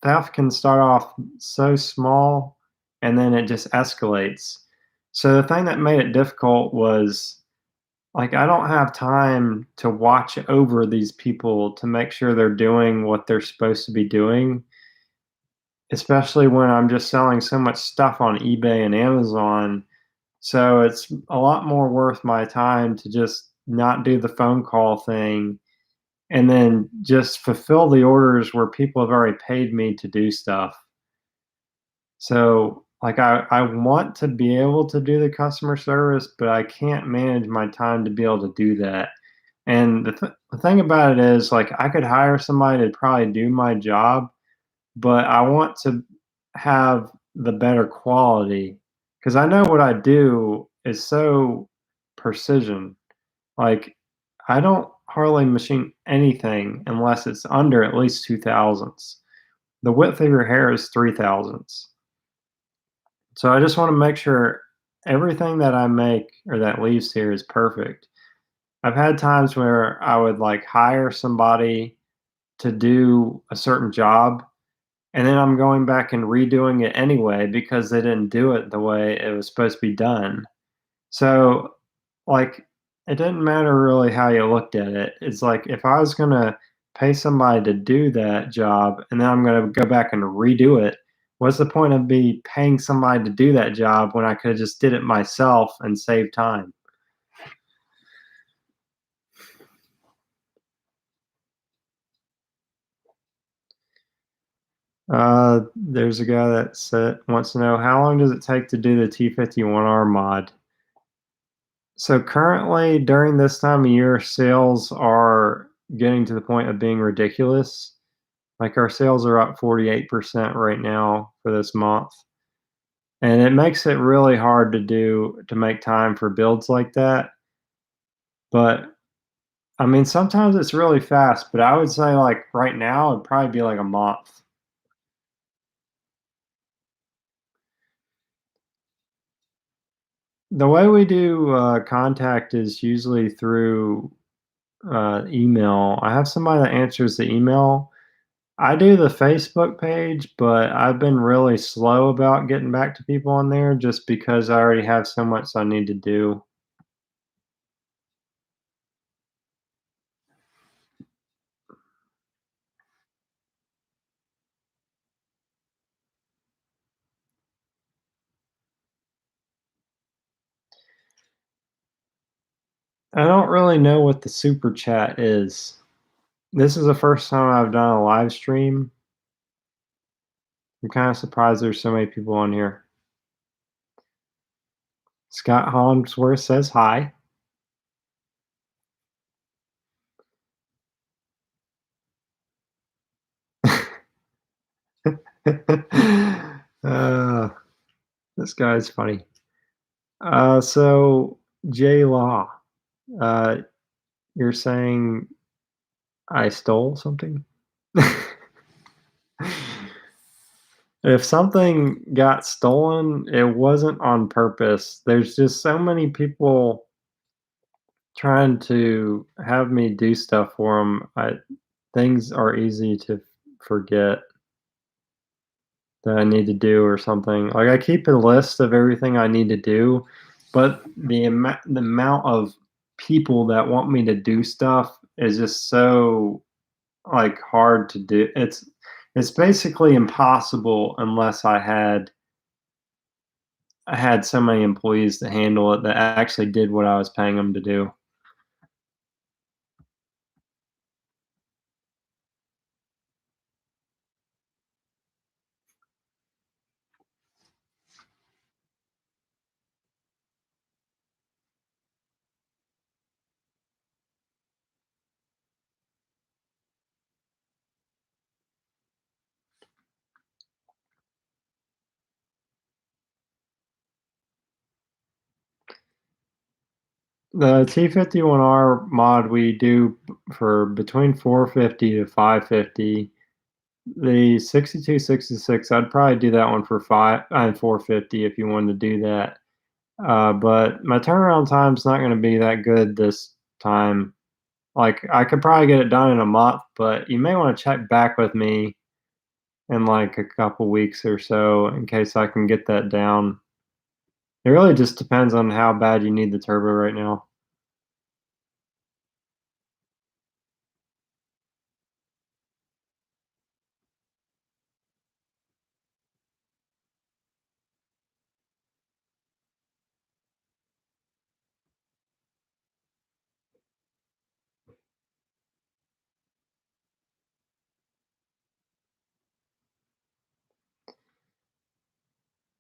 theft can start off so small, and then it just escalates. So the thing that made it difficult was like I don't have time to watch over these people to make sure they're doing what they're supposed to be doing. especially when I'm just selling so much stuff on eBay and Amazon. So it's a lot more worth my time to just not do the phone call thing and then just fulfill the orders where people have already paid me to do stuff. So, like, I want to be able to do the customer service, but I can't manage my time to be able to do that. And the thing about it is, like, I could hire somebody to probably do my job, but I want to have the better quality because I know what I do is so precision. Like, I don't hardly machine anything unless it's under at least 2 thousandths. The width of your hair is 3 thousandths. So I just want to make sure everything that I make or that leaves here is perfect. I've had times where I would like hire somebody to do a certain job and then I'm going back and redoing it anyway because they didn't do it the way it was supposed to be done. So, like, it didn't matter really how you looked at it. It's like if I was gonna pay somebody to do that job and then I'm gonna go back and redo it, what's the point of me paying somebody to do that job when I could have just did it myself and saved time? There's a guy that wants to know how long does it take to do the T51R mod? So currently, during this time of year, sales are getting to the point of being ridiculous. Like our sales are up 48% right now for this month. And it makes it really hard to make time for builds like that. But I mean, sometimes it's really fast, but I would say like right now it'd probably be like a month. The way we do contact is usually through email. I have somebody that answers the email. I do the Facebook page, but I've been really slow about getting back to people on there just because I already have so much I need to do. I don't really know what the super chat is. This is the first time I've done a live stream. I'm kind of surprised there's so many people on here. Scott Hollingsworth says hi. uh, this guy's funny. So Jay Law, uh, you're saying I stole something? If something got stolen, it wasn't on purpose. There's just so many people trying to have me do stuff for them. Things are easy to forget that I need to do or something. Like I keep a list of everything I need to do, but the amount of people that want me to do stuff is just so like hard to do. It's basically impossible unless I had so many employees to handle it that actually did what I was paying them to do. The T51R mod we do for between 450 to 550. The 6266, I'd probably do that one for 450 if you wanted to do that. But my turnaround time's not going to be that good this time. Like I could probably get it done in a month, but you may want to check back with me in like a couple weeks or so in case I can get that down. It really just depends on how bad you need the turbo right now.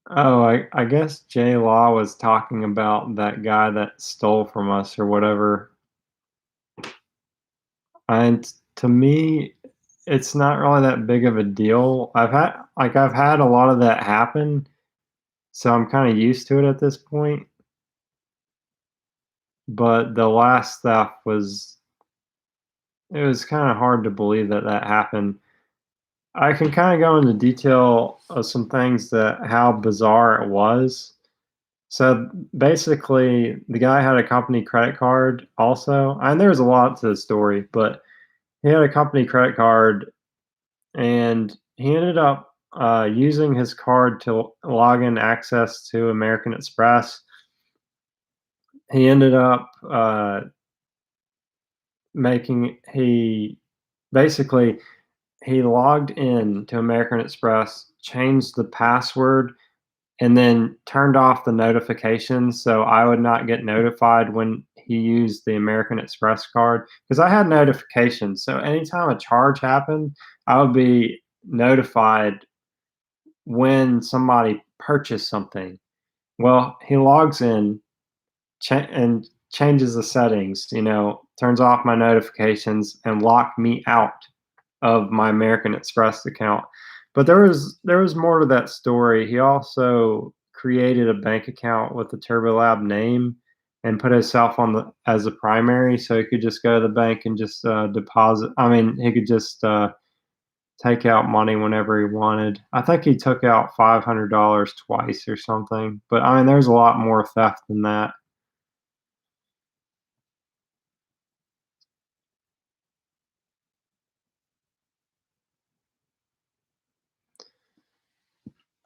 Oh, I guess J Law was talking about that guy that stole from us or whatever. And to me, it's not really that big of a deal. I've had a lot of that happen, so I'm kinda used to it at this point, but the last stuff was it was kinda hard to believe that that happened. I can kinda go into detail of some things that how bizarre it was. So, basically, the guy had a company credit card also, and there's a lot to the story, but he had a company credit card, and he ended up, using his card to log in access to American Express. He ended up, making he basically, he logged in to American Express, changed the password, and then turned off the notifications so I would not get notified when he used the American Express card. Because I had notifications, so anytime a charge happened, I would be notified when somebody purchased something. Well, he logs in and changes the settings, turns off my notifications and lock me out of my American Express account. But there was more to that story. He also created a bank account with the TurboLab name and put himself on the as a primary, so he could just go to the bank and just deposit. I mean, he could just take out money whenever he wanted. I think he took out $500 twice or something. But I mean, there's a lot more theft than that.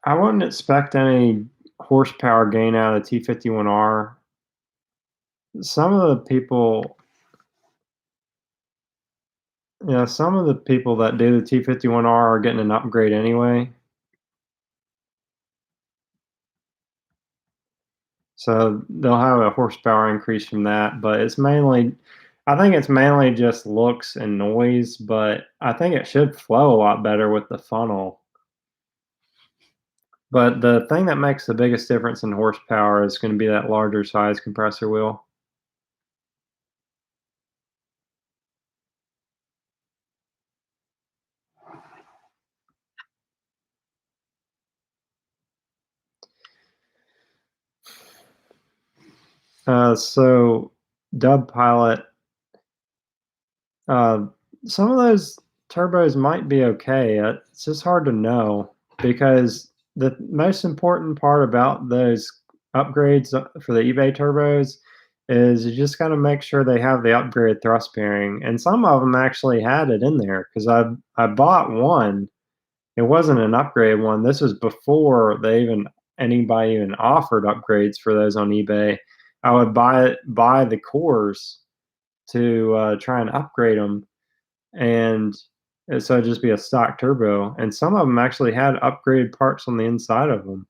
I wouldn't expect any horsepower gain out of the T51R. Some of the people Yeah, some of the people that do the T51R are getting an upgrade anyway, so they'll have a horsepower increase from that, but I think it's mainly just looks and noise, but I think it should flow a lot better with the funnel. But the thing that makes the biggest difference in horsepower is gonna be that larger size compressor wheel. So Dub Pilot, uh, some of those turbos might be okay. It's just hard to know because the most important part about those upgrades for the eBay turbos is you just got to make sure they have the upgraded thrust bearing, and some of them actually had it in there because I bought one. It wasn't an upgrade one. This was before anybody even offered upgrades for those on eBay. I would buy the cores to try and upgrade them, and so it'd just be a stock turbo, and some of them actually had upgraded parts on the inside of them.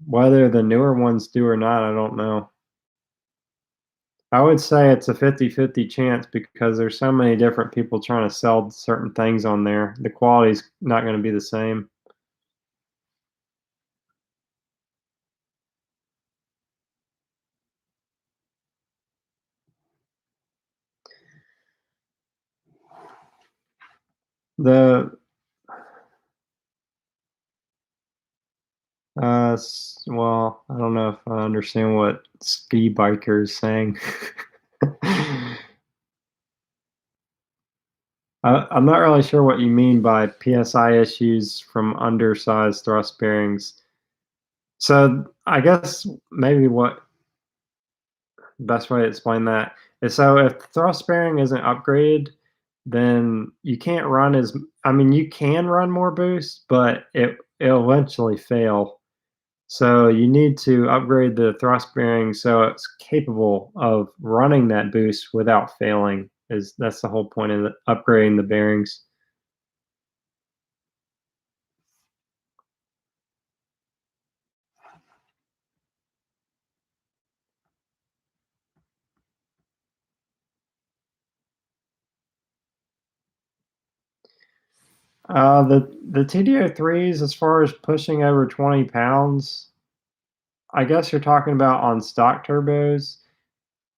Whether the newer ones do or not, I don't know. I would say it's a 50-50 chance because there's so many different people trying to sell certain things on there. The quality's not gonna be the same. The well, I don't know if I understand what ski biker is saying. I'm not really sure what you mean by PSI issues from undersized thrust bearings. So I guess maybe what best way to explain that is so if the thrust bearing isn't upgraded, then you can't run as I mean you can run more boost, but it'll eventually fail. So you need to upgrade the thrust bearing so it's capable of running that boost without failing. Is That's the whole point of upgrading the bearings. The TDO3s, as far as pushing over 20 pounds, I guess you're talking about on stock turbos.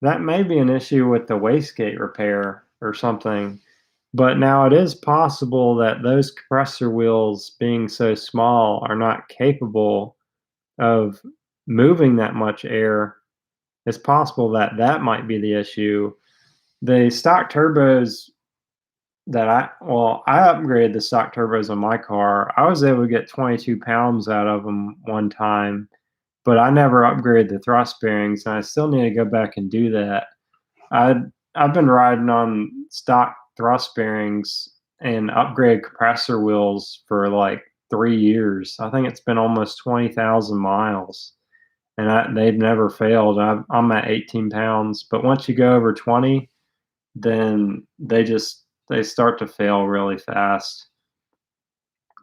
That may be an issue with the wastegate repair or something. But now it is possible that those compressor wheels, being so small, are not capable of moving that much air. It's possible that that might be the issue. The stock turbos I upgraded the stock turbos on my car. I was able to get 22 pounds out of them one time, but I never upgraded the thrust bearings, and I still need to go back and do that. I I've been riding on stock thrust bearings and upgraded compressor wheels for like 3 years. I think it's been almost 20,000 miles, and they've never failed. I'm at 18 pounds, but once you go over 20, then they start to fail really fast.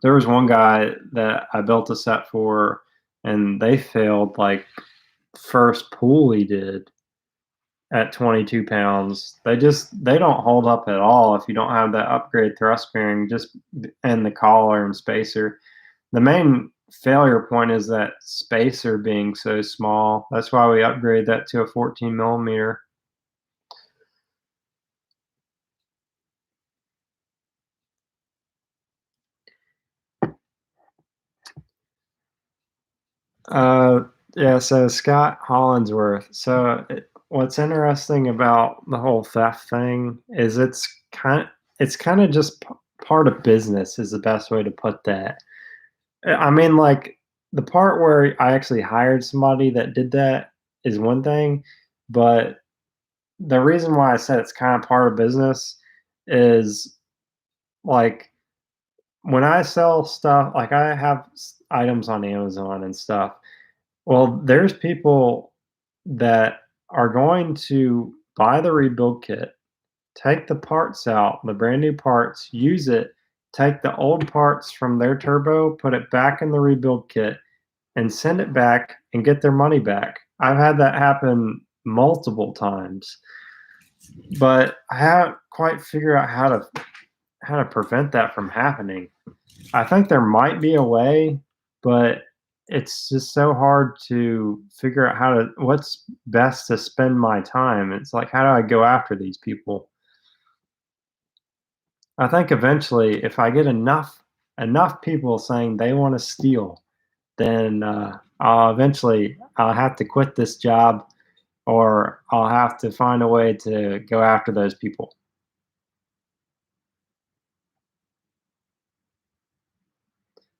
There was one guy that I built a set for, and they failed like first pool he did at 22 pounds. They don't hold up at all if you don't have that upgrade thrust bearing and the collar and spacer. The main failure point is that spacer being so small. That's why we upgrade that to a 14 millimeter. Uh, yeah, so Scott Hollinsworth. What's interesting about the whole theft thing is it's kind of just part of business is the best way to put that. I mean, like the part where I actually hired somebody that did that is one thing, but the reason why I said it's kind of part of business is like when I sell stuff, like I have items on Amazon and stuff. Well, there's people that are going to buy the rebuild kit, take the parts out, the brand new parts, use it, take the old parts from their turbo, put it back in the rebuild kit, and send it back and get their money back. I've had that happen multiple times, but I haven't quite figured out how to prevent that from happening. I think there might be a way, but it's just so hard to figure out what's best to spend my time. It's like, how do I go after these people? I think eventually, if I get enough people saying they want to steal, then I'll have to quit this job, or I'll have to find a way to go after those people.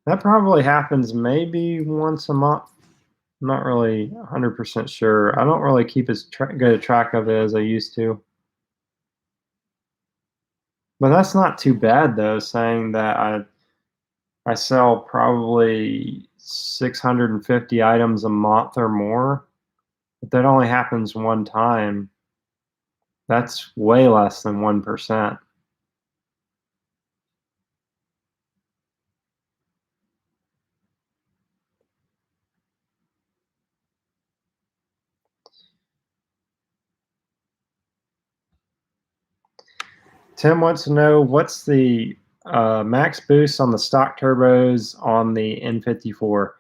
That probably happens maybe once a month. I'm not really 100% sure. I don't really keep as good a track of it as I used to. But that's not too bad though, saying that I sell probably 650 items a month or more. If that only happens one time, that's way less than 1%. Tim wants to know what's the max boost on the stock turbos on the N54.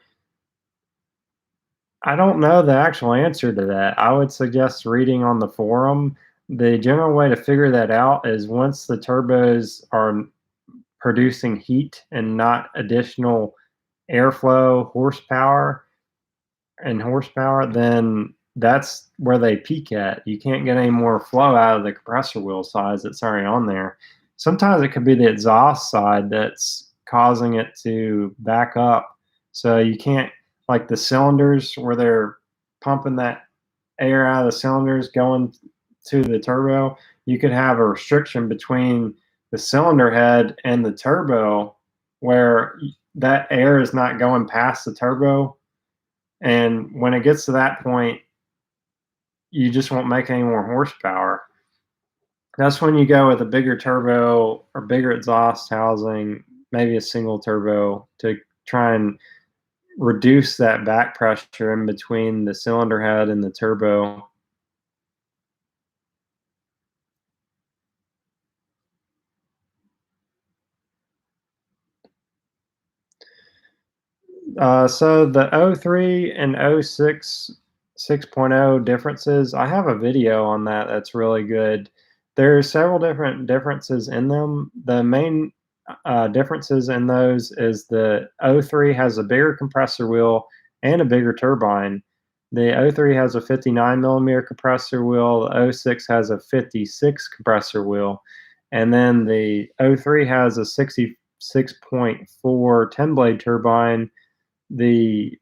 I don't know the actual answer to that. I would suggest reading on the forum. The general way to figure that out is once the turbos are producing heat and not additional airflow horsepower, then that's where they peak at. You can't get any more flow out of the compressor wheel size that's already on there. Sometimes it could be the exhaust side that's causing it to back up. So you can't, like the cylinders where they're pumping that air out of the cylinders going to the turbo, you could have a restriction between the cylinder head and the turbo where that air is not going past the turbo, and when it gets to that point, you just won't make any more horsepower. That's when you go with a bigger turbo or bigger exhaust housing, maybe a single turbo, to try and reduce that back pressure in between the cylinder head and the turbo. So the '03 and '06 6.0 differences, I have a video on that that's really good. There are several different differences in them. The main differences in those is the '03 has a bigger compressor wheel and a bigger turbine. The '03 has a 59 millimeter compressor wheel. The '06 has a 56 compressor wheel. And then the '03 has a 66.4 10 blade turbine. The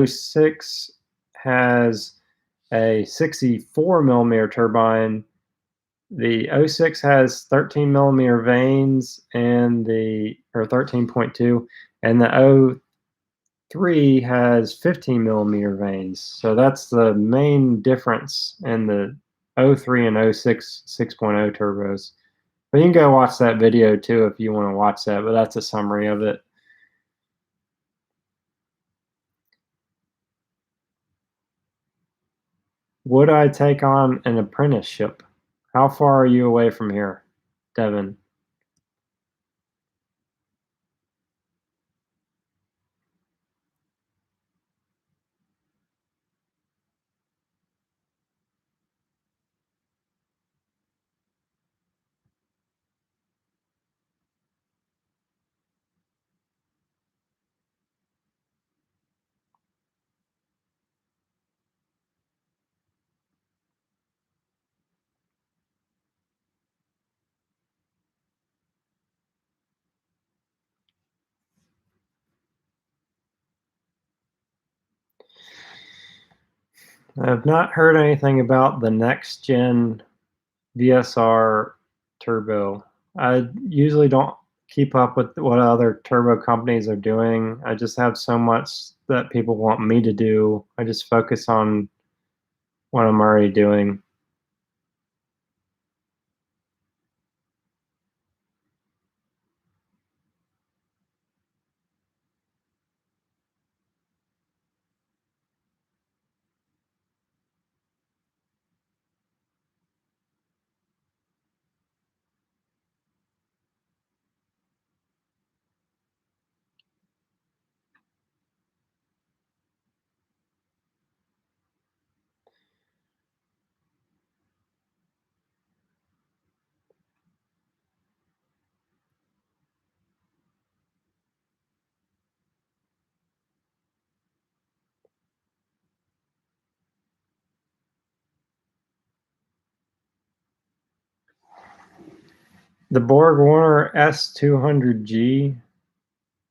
'06 has a 64 millimeter turbine. The '06 has 13 millimeter vanes and or 13.2, and the '03 has 15 millimeter vanes. So that's the main difference in the '03 and '06 6.0 turbos. But you can go watch that video too if you want to watch that, but that's a summary of it. Would I take on an apprenticeship? How far are you away from here, Devin? I've not heard anything about the next gen VSR turbo. I usually don't keep up with what other turbo companies are doing. I just have so much that people want me to do. I just focus on what I'm already doing. The Borg Warner S200G,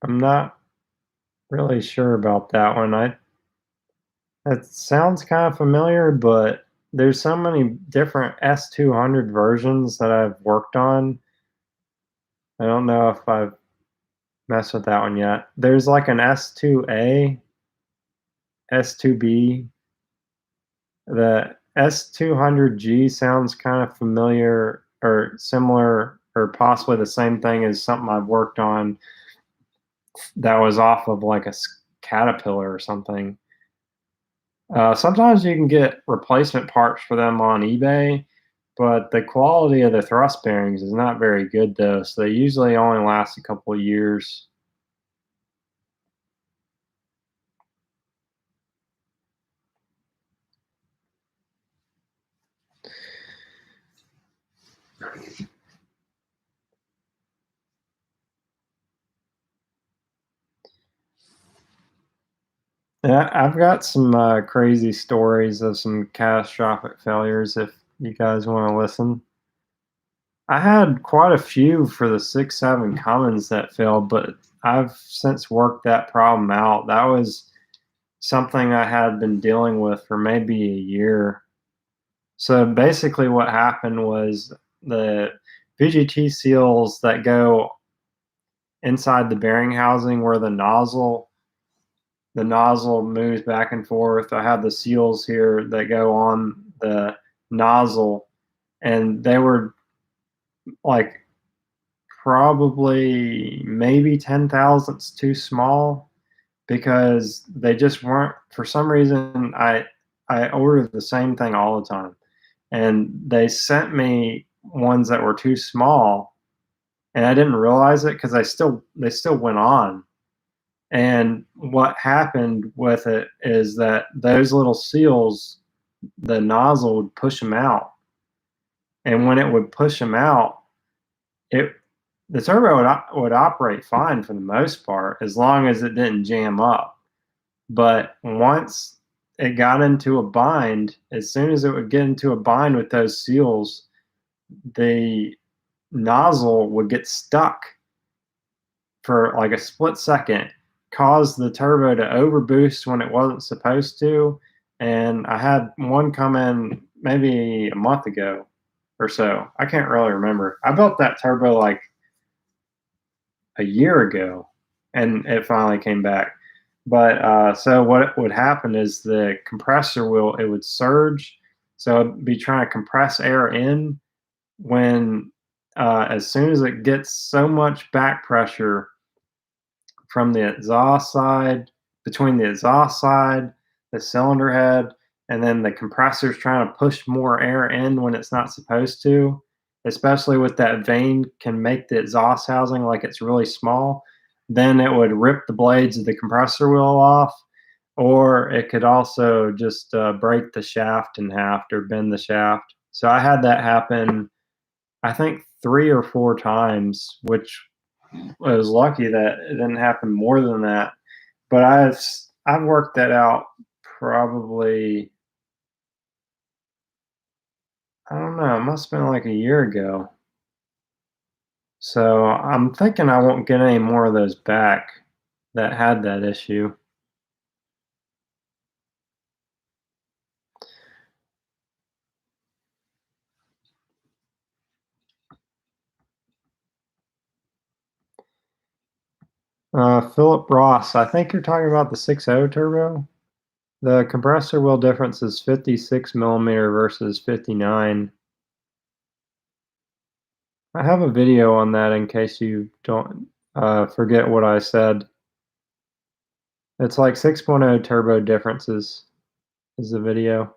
I'm not really sure about that one. It sounds kind of familiar, but there's so many different S200 versions that I've worked on. I don't know if I've messed with that one yet. There's like an S2A, S2B. The S200G sounds kind of familiar or similar or possibly the same thing as something I've worked on that was off of like a Caterpillar or something. Sometimes you can get replacement parts for them on eBay, but the quality of the thrust bearings is not very good though, so they usually only last a couple of years. Yeah, I've got some crazy stories of some catastrophic failures if you guys want to listen. I had quite a few for the 6.7 Cummins that failed, but I've since worked that problem out. That was something I had been dealing with for maybe a year. So basically, what happened was the VGT seals that go inside the bearing housing where the nozzle moves back and forth. I have the seals here that go on the nozzle, and they were like probably maybe 10 thousandths too small because they just weren't, for some reason. I ordered the same thing all the time, and they sent me ones that were too small, and I didn't realize it because they still went on. And what happened with it is that those little seals, the nozzle would push them out. And when it would push them out, it the turbo would operate fine for the most part as long as it didn't jam up. But once it got into a bind, as soon as it would get into a bind with those seals, the nozzle would get stuck for like a split second, cause the turbo to overboost when it wasn't supposed to. And I had one come in maybe a month ago or so. I can't really remember. I built that turbo like a year ago and it finally came back. But so what would happen is the compressor it would surge. So it'd be trying to compress air in when as soon as it gets so much back pressure from the exhaust side, between the exhaust side, the cylinder head, and then the compressor's trying to push more air in when it's not supposed to, especially with that vane can make the exhaust housing like it's really small, then it would rip the blades of the compressor wheel off, or it could also just break the shaft in half or bend the shaft. So I had that happen, I think 3 or 4 times, which I was lucky that it didn't happen more than that. But I've worked that out probably, I don't know, it must have been like a year ago. So I'm thinking I won't get any more of those back that had that issue. Philip Ross, I think you're talking about the 6.0 turbo. The compressor wheel difference is 56 millimeter versus 59. I have a video on that in case you don't forget what I said. It's like 6.0 turbo differences is the video.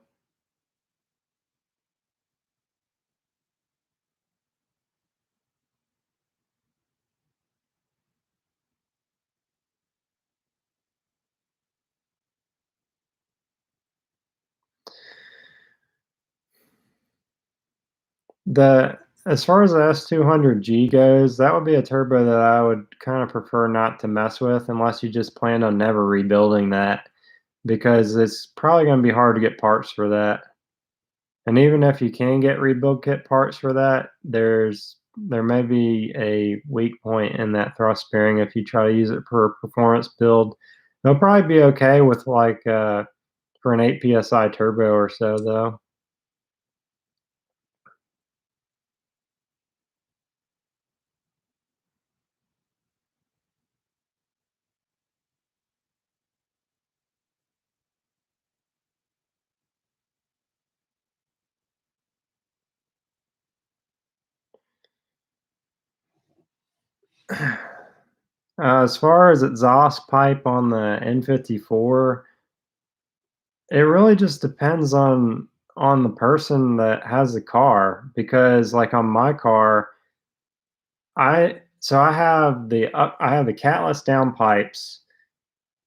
The As far as the S200G goes, that would be a turbo that I would kind of prefer not to mess with unless you just plan on never rebuilding that, because it's probably going to be hard to get parts for that. And even if you can get rebuild kit parts for that, there may be a weak point in that thrust bearing if you try to use it for a performance build. It'll probably be okay with like for an 8 psi turbo or so though. As far as exhaust pipe on the N54, it really just depends on the person that has the car, because like on my car, I have I have the catless downpipes,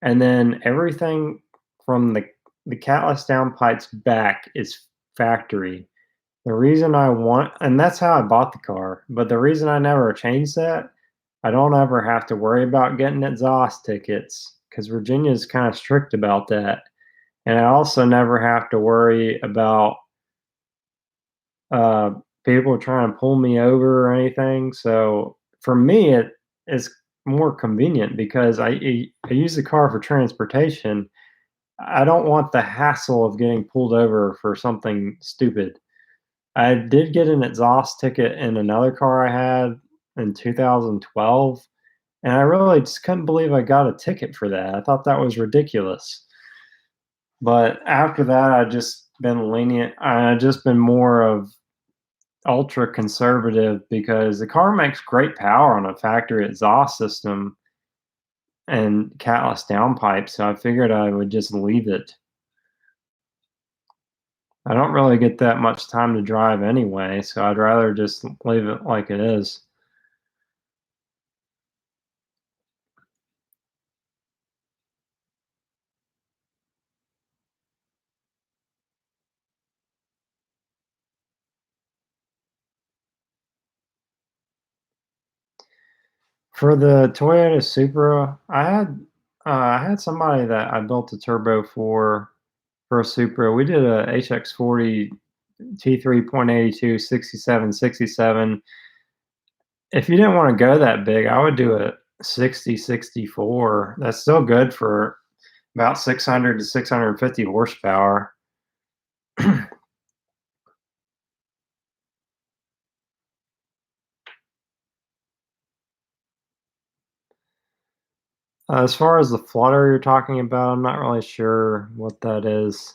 and then everything from the catless downpipes back is factory. The reason I want, and that's how I bought the car, but the reason I never changed that, I don't ever have to worry about getting exhaust tickets because Virginia's kind of strict about that. And I also never have to worry about uh, people trying to pull me over or anything. So for me, it is more convenient because I use the car for transportation. I don't want the hassle of getting pulled over for something stupid. I did get an exhaust ticket in another car I had in 2012, and I really just couldn't believe I got a ticket for that. I thought that was ridiculous. But after that, I just been lenient. I just been more of ultra conservative because the car makes great power on a factory exhaust system and catless downpipe, so I figured I would just leave it. I don't really get that much time to drive anyway, so I'd rather just leave it like it is. For the Toyota Supra, I had somebody that I built a turbo for a Supra. We did a HX40 T3.82 6767. If you didn't wanna go that big, I would do a 6064. That's still good for about 600 to 650 horsepower. As far as the flutter you're talking about, I'm not really sure what that is.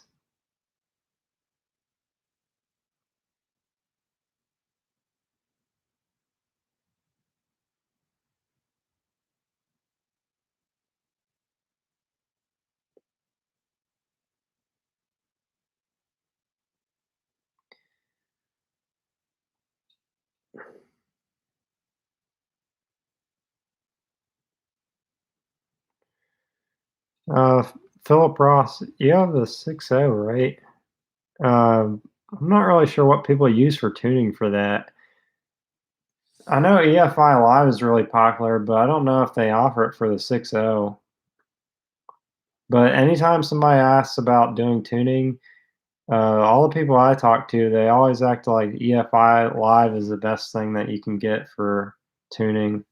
Uh, Philip Ross, you have the 6.0, right? I'm not really sure what people use for tuning for that. I know EFI Live is really popular, but I don't know if they offer it for the 6.0. But anytime somebody asks about doing tuning, all the people I talk to, they always act like EFI Live is the best thing that you can get for tuning.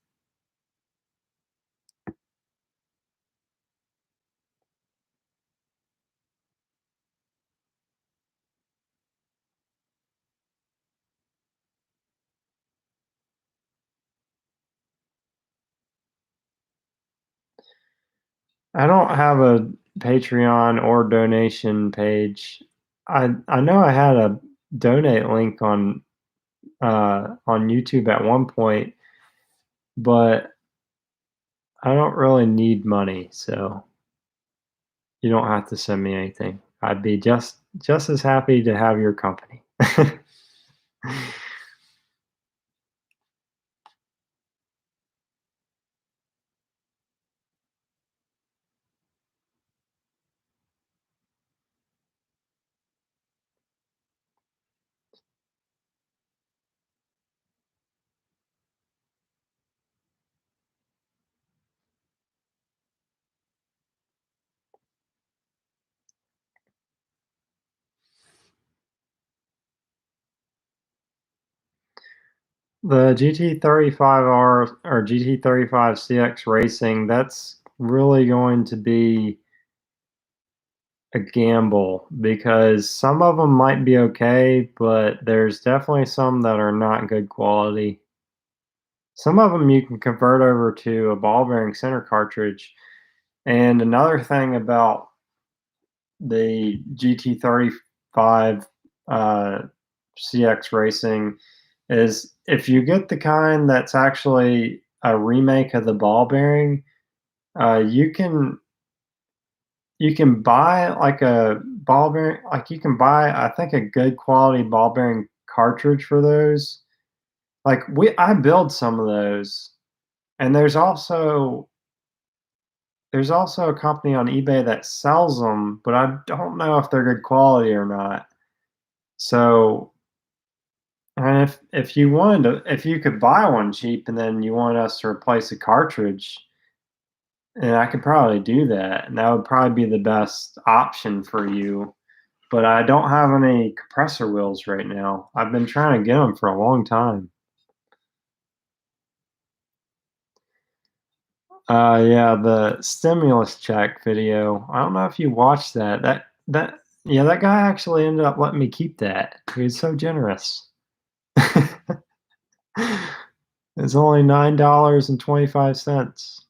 I don't have a Patreon or donation page. I know I had a donate link on YouTube at one point, but I don't really need money, so you don't have to send me anything. I'd be just as happy to have your company. The GT35R or GT35 CX Racing, that's really going to be a gamble because some of them might be okay, but there's definitely some that are not good quality. Some of them you can convert over to a ball bearing center cartridge. And another thing about the GT35 uh, CX Racing is if you get the kind that's actually a remake of the ball bearing, you can buy like a ball bearing, like you can buy I think a good quality ball bearing cartridge for those. Like I build some of those, and there's also a company on eBay that sells them, but I don't know if they're good quality or not. So, and if you wanted to, if you could buy one cheap and then you want us to replace the cartridge, and I could probably do that, and that would probably be the best option for you. But I don't have any compressor wheels right now. I've been trying to get them for a long time. Yeah, the stimulus check video. I don't know if you watched that. Yeah, that guy actually ended up letting me keep that. He was so generous. It's only $9.25.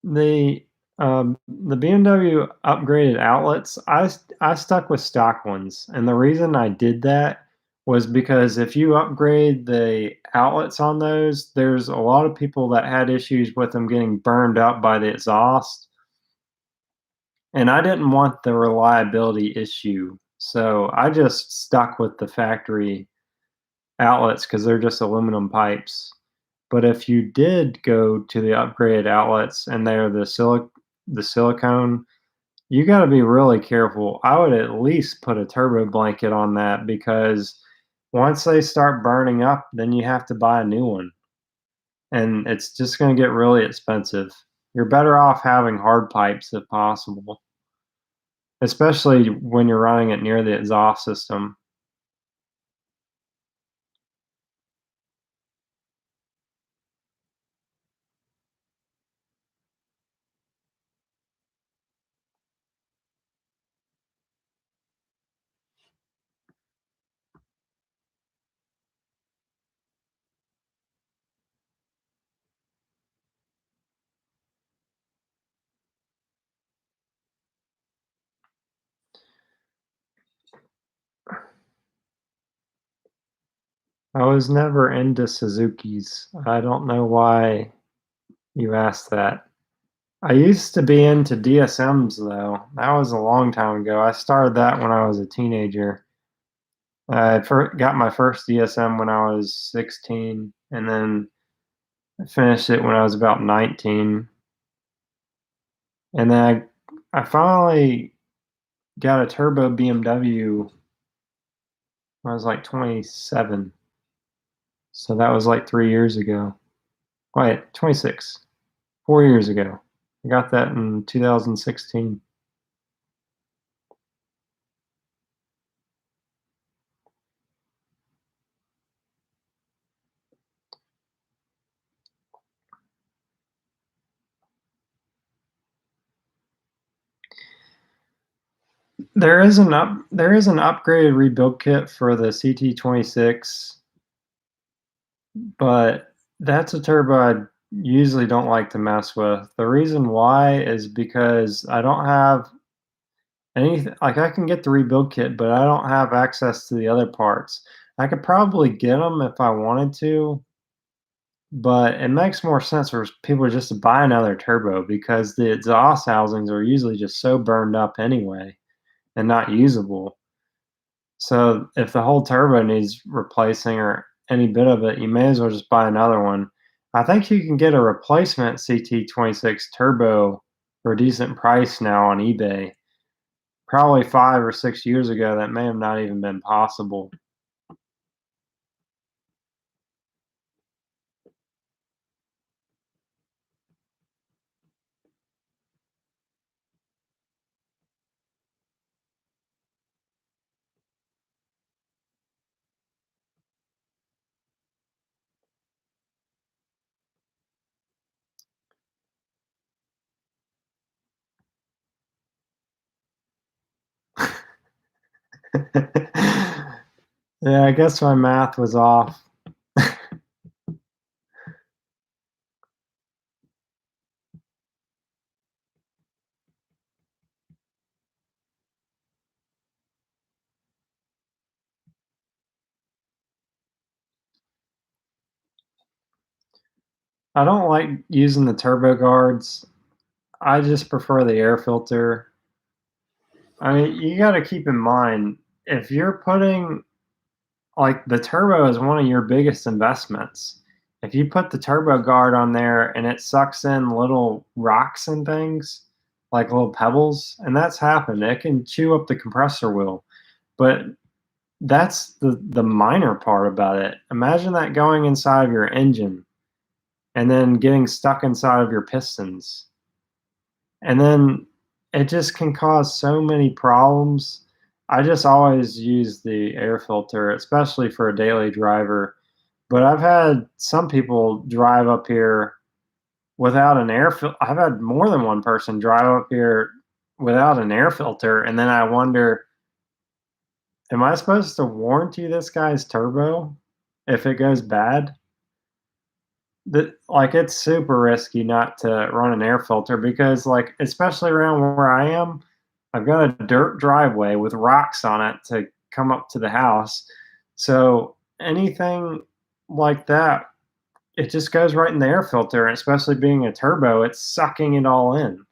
The the BMW upgraded outlets, I stuck with stock ones, and the reason I did that was because if you upgrade the outlets on those, there's a lot of people that had issues with them getting burned up by the exhaust, and I didn't want the reliability issue, so I just stuck with the factory outlets because they're just aluminum pipes. But if you did go to the upgraded outlets and they're the silicone, you gotta be really careful. I would at least put a turbo blanket on that because once they start burning up, then you have to buy a new one, and it's just gonna get really expensive. You're better off having hard pipes if possible, especially when you're running it near the exhaust system. I was never into Suzukis. I don't know why you asked that. I used to be into DSMs though. That was a long time ago. I started that when I was a teenager. Got my first DSM when I was 16, and then I finished it when I was about 19. And then I finally got a turbo BMW when I was like 27. So that was like 3 years ago. Wait, 26. 4 years ago. I got that in 2016. There is an upgraded rebuild kit for the CT26, but that's a turbo I usually don't like to mess with. The reason why is because I don't have anything like I can get the rebuild kit, but I don't have access to the other parts. I could probably get them if I wanted to, but it makes more sense for people just to buy another turbo because the exhaust housings are usually just so burned up anyway and not usable. So if the whole turbo needs replacing or any bit of it, you may as well just buy another one. I think you can get a replacement CT26 turbo for a decent price now on eBay. Probably 5 or 6 years ago, that may have not even been possible. Yeah, I guess my math was off. I don't like using the turbo guards. I just prefer the air filter. I mean, you gotta keep in mind, if you're putting like, the turbo is one of your biggest investments. If you put the turbo guard on there and it sucks in little rocks and things, like little pebbles, and that's happened, it can chew up the compressor wheel, but that's the minor part about it. Imagine that going inside of your engine and then getting stuck inside of your pistons. And then it just can cause so many problems. I just always use the air filter, especially for a daily driver. But I've had some people drive up here without an air filter. I've had more than one person drive up here without an air filter, and then I wonder, am I supposed to warranty this guy's turbo if it goes bad? Like, it's super risky not to run an air filter because, like, especially around where I am, I've got a dirt driveway with rocks on it to come up to the house. So anything like that, it just goes right in the air filter, and especially being a turbo, it's sucking it all in.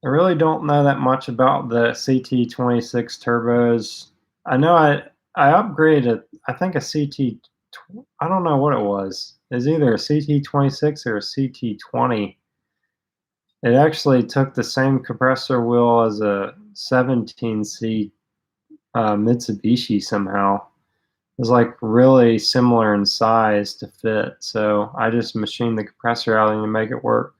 I really don't know that much about the CT26 turbos. I know I upgraded, I think a CT, I don't know what it was. It's either a CT26 or a CT20. It actually took the same compressor wheel as a 17C Mitsubishi somehow. It was like really similar in size to fit, so I just machined the compressor out and make it work.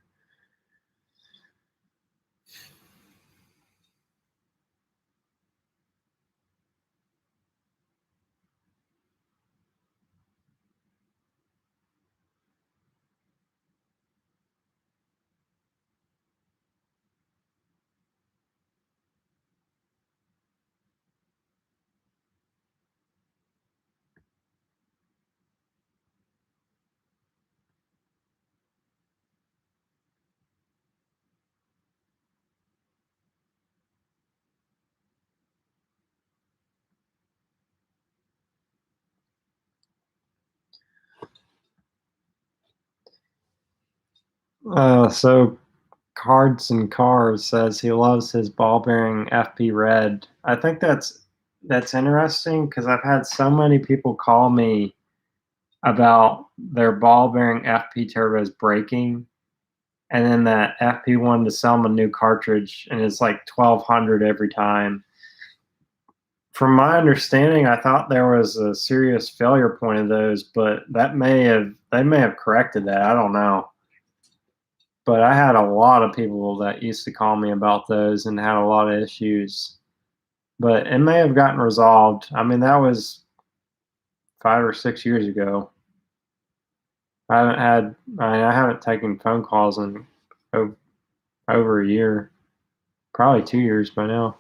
So Cards and Cars says he loves his ball bearing FP Red. I think that's interesting because I've had so many people call me about their ball bearing FP turbos breaking, and then that FP wanted to sell them a new cartridge, and it's like 1,200 every time. From my understanding, I thought there was a serious failure point of those, but they may have corrected that. I don't know. But I had a lot of people that used to call me about those and had a lot of issues. But it may have gotten resolved. I mean, that was 5 or 6 years ago. I haven't taken phone calls in over a year, probably 2 years by now.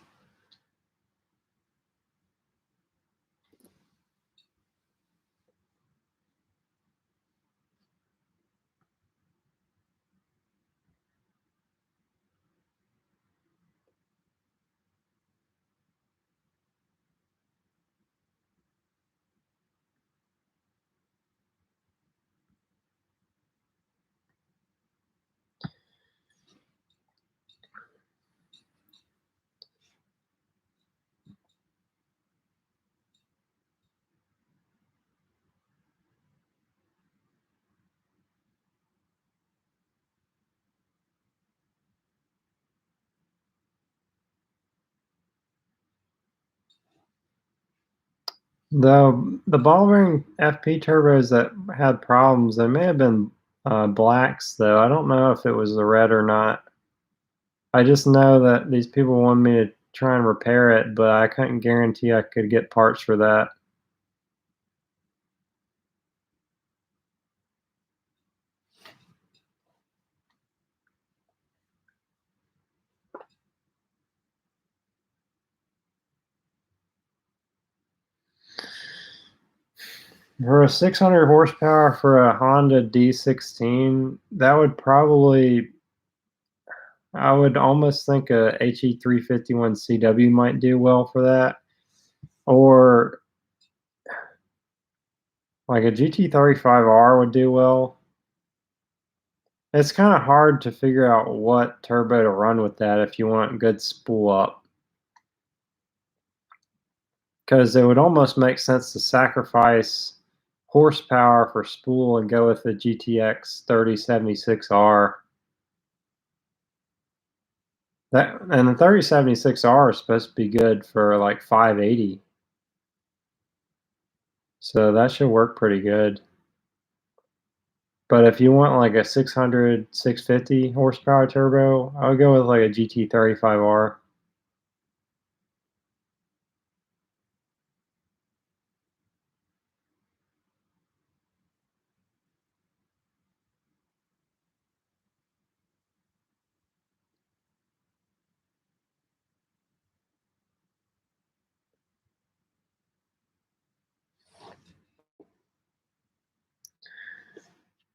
The ball bearing FP turbos that had problems, they may have been blacks though. I don't know if it was the red or not. I just know that these people wanted me to try and repair it, but I couldn't guarantee I could get parts for that. For a 600 horsepower for a Honda D16, that would probably, I would almost think a HE351 CW might do well for that, or like a GT35R would do well. It's kind of hard to figure out what turbo to run with that if you want good spool up, because it would almost make sense to sacrifice horsepower for spool and go with the GTX 3076R. That and the 3076R is supposed to be good for like 580. So that should work pretty good. But if you want like a 600, 650 horsepower turbo, I would go with like a GT35R.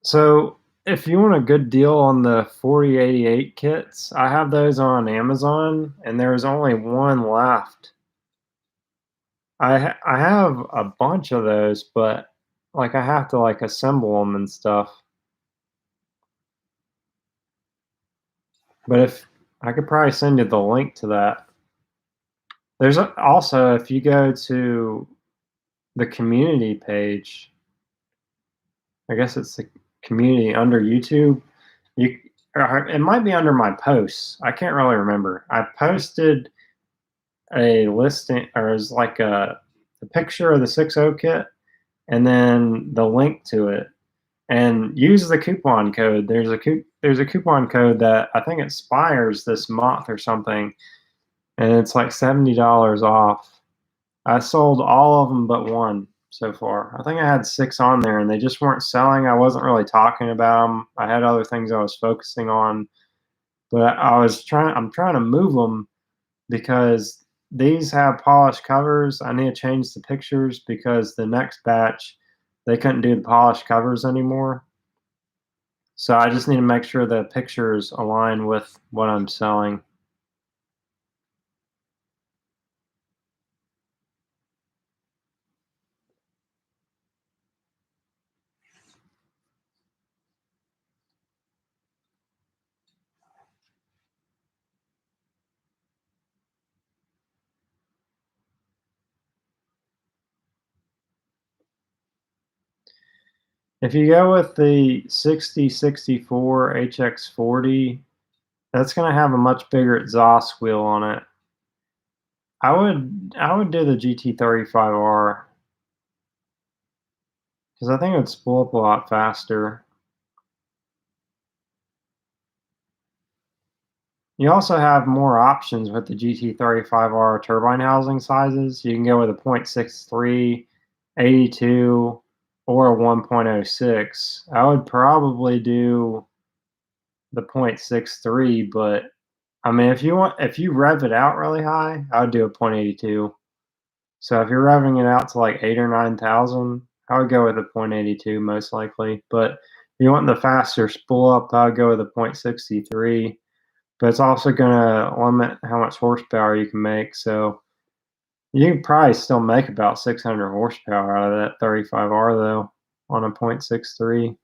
So if you want a good deal on the 4088 kits, I have those on Amazon, and there's only one left. I have a bunch of those, but like I have to like assemble them and stuff. But I could probably send you the link to that. There's also, if you go to the community page, I guess it's the community under YouTube. You, or it might be under my posts. I can't really remember. I posted a listing, or it was like a picture of the 6.0 kit, and then the link to it. And use the coupon code. There's a coupon code that I think expires this month or something, and it's like $70 off. I sold all of them but one so far. I think I had 6 on there, and they just weren't selling. I wasn't really talking about them. I had other things I was focusing on, but I'm trying to move them because these have polished covers. I need to change the pictures because the next batch, they couldn't do the polished covers anymore. So I just need to make sure the pictures align with what I'm selling. If you go with the 6064 HX40, that's going to have a much bigger exhaust wheel on it. I would do the GT35R because I think it would spool up a lot faster. You also have more options with the GT35R turbine housing sizes. You can go with a 0.63, 82, or a 1.06. I would probably do the 0.63, but I mean, if you rev it out really high, I would do a 0.82. So if you're revving it out to like 8 or 9,000, I would go with a 0.82 most likely. But if you want the faster spool up, I would go with a 0.63. But it's also going to limit how much horsepower you can make. So you can probably still make about 600 horsepower out of that 35R though on a 0.63.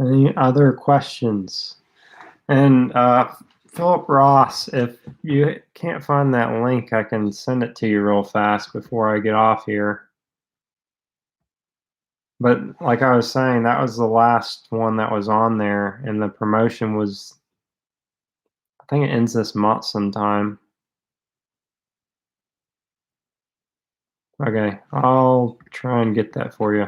Any other questions? And Philip Ross, if you can't find that link, I can send it to you real fast before I get off here. But like I was saying, that was the last one that was on there, and the promotion was, I think it ends this month sometime. Okay, I'll try and get that for you.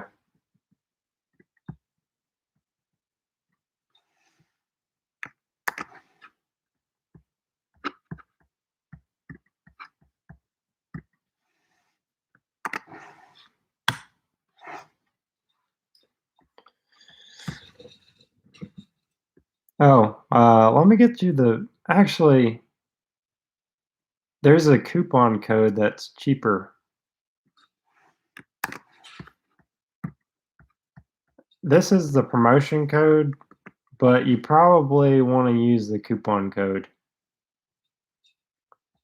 Oh, let me get you actually, there's a coupon code that's cheaper. This is the promotion code, but you probably want to use the coupon code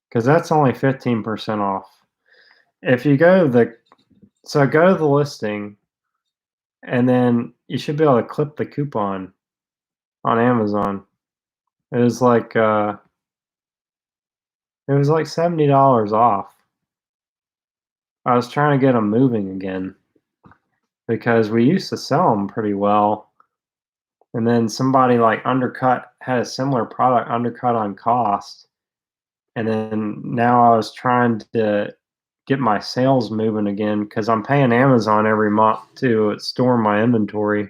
because that's only 15% off. If you go to go to the listing, and then you should be able to clip the coupon on Amazon. It was like $70 off. I was trying to get them moving again because we used to sell them pretty well, and then somebody like had a similar product undercut on cost, and then now I was trying to get my sales moving again because I'm paying Amazon every month to store my inventory.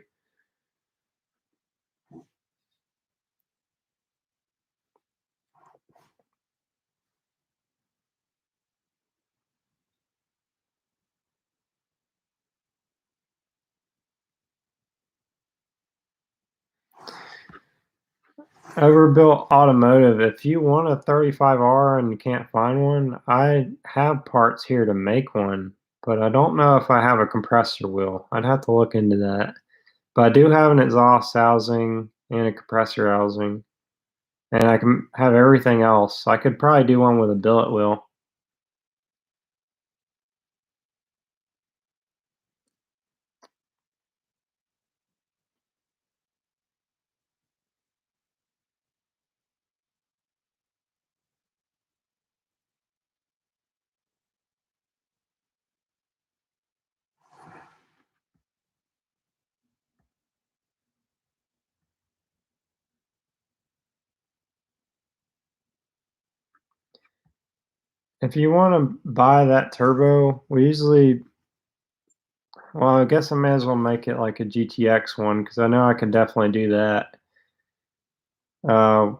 Overbuilt automotive, if you want a 35R and you can't find one, I have parts here to make one, but I don't know if I have a compressor wheel. I'd have to look into that. But I do have an exhaust housing and a compressor housing, and I can have everything else. I could probably do one with a billet wheel. If you want to buy that turbo, we usually, well, I guess I may as well make it like a GTX one because I know I can definitely do that.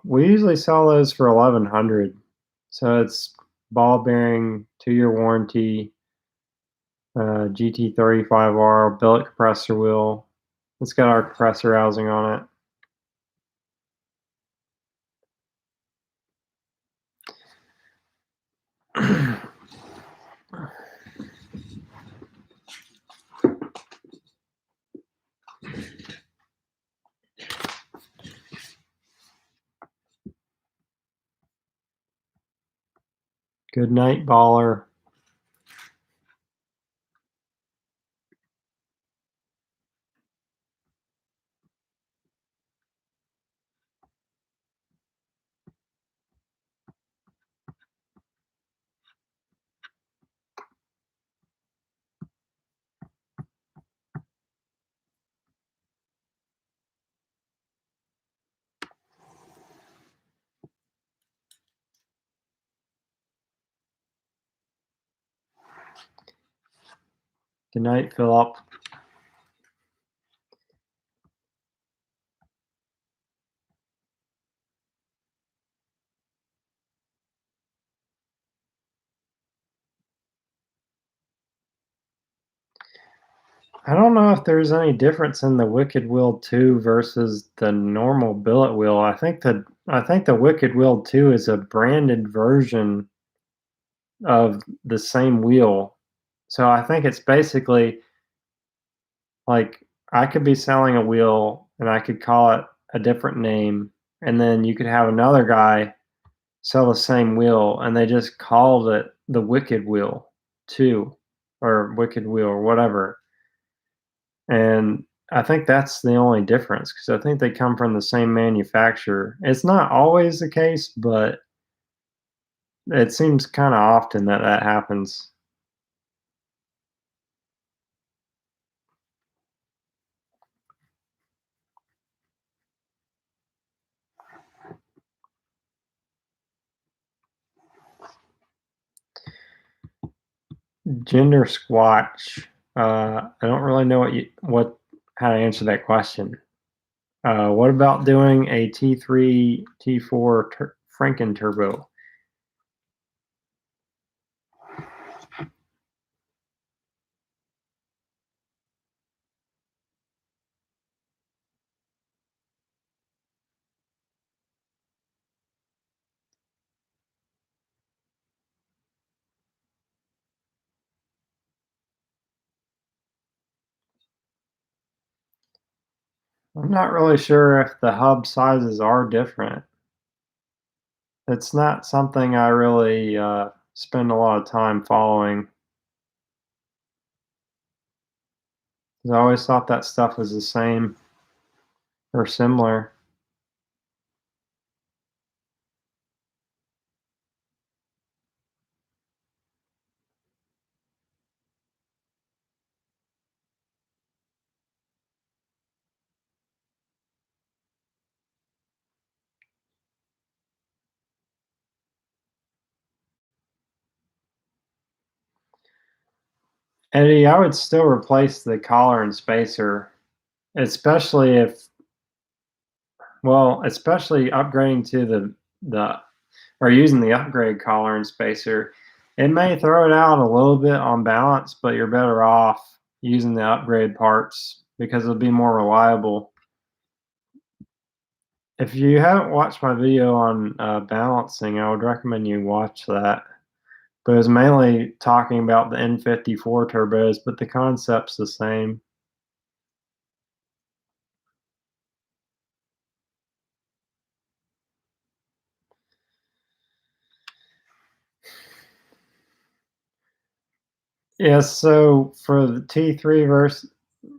We usually sell those for 1100. So it's ball bearing, 2-year warranty, GT35R, billet compressor wheel. It's got our compressor housing on it. Good night, baller. Good night, Philip. I don't know if there's any difference in the Wicked Wheel 2 versus the normal billet wheel. I think the Wicked Wheel 2 is a branded version of the same wheel. So I think it's basically like I could be selling a wheel and I could call it a different name, and then you could have another guy sell the same wheel and they just called it the Wicked Wheel 2 or Wicked Wheel or whatever. And I think that's the only difference because I think they come from the same manufacturer. It's not always the case, but it seems kind of often that that happens. Gender squatch. I don't really know what how to answer that question. What about doing a T3 T4 Franken turbo? I'm not really sure if the hub sizes are different. It's not something I really spend a lot of time following. 'Cause I always thought that stuff was the same or similar. Eddie, I would still replace the collar and spacer, especially if, well, especially upgrading to the or using the upgrade collar and spacer. It may throw it out a little bit on balance, but you're better off using the upgrade parts because it'll be more reliable. If you haven't watched my video on balancing, I would recommend you watch that. But it's mainly talking about the N54 turbos, but the concept's the same. Yeah, so for the T3 versus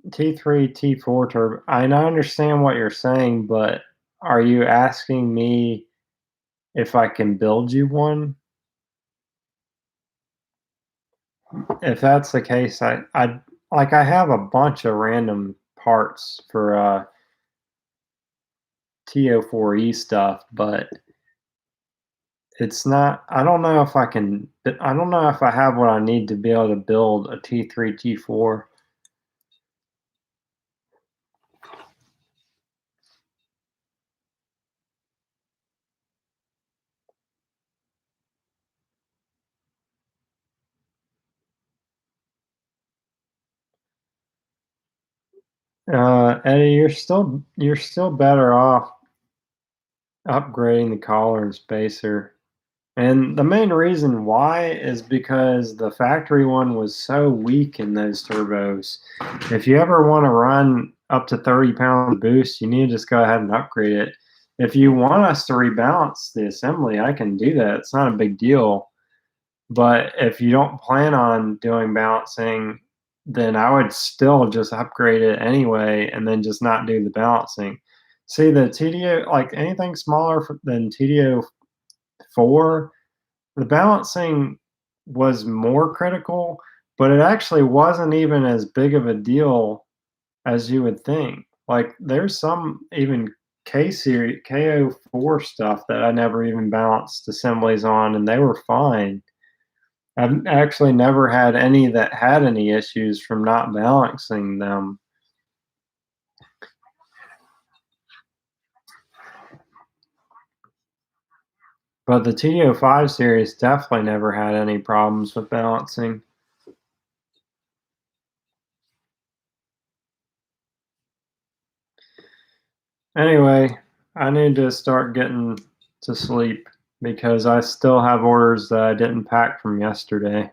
T3, T4 turbo, I understand what you're saying, but are you asking me if I can build you one? If that's the case, I have a bunch of random parts for TO4E stuff, but it's not. I don't know if I can. I don't know if I have what I need to be able to build a T3, T4. Eddie, you're still better off upgrading the collar and spacer. And the main reason why is because the factory one was so weak in those turbos. If you ever want to run up to 30-pound boost, you need to just go ahead and upgrade it. If you want us to rebalance the assembly, I can do that. It's not a big deal. But if you don't plan on doing balancing, then I would still just upgrade it anyway and then just not do the balancing. See, the TDO, like anything smaller than TDO4, the balancing was more critical, but it actually wasn't even as big of a deal as you would think. Like there's some even K series KO4 stuff that I never even balanced assemblies on and they were fine. I've actually never had any that had any issues from not balancing them. But the TO5 series definitely never had any problems with balancing. Anyway, I need to start getting to sleep because I still have orders that I didn't pack from yesterday.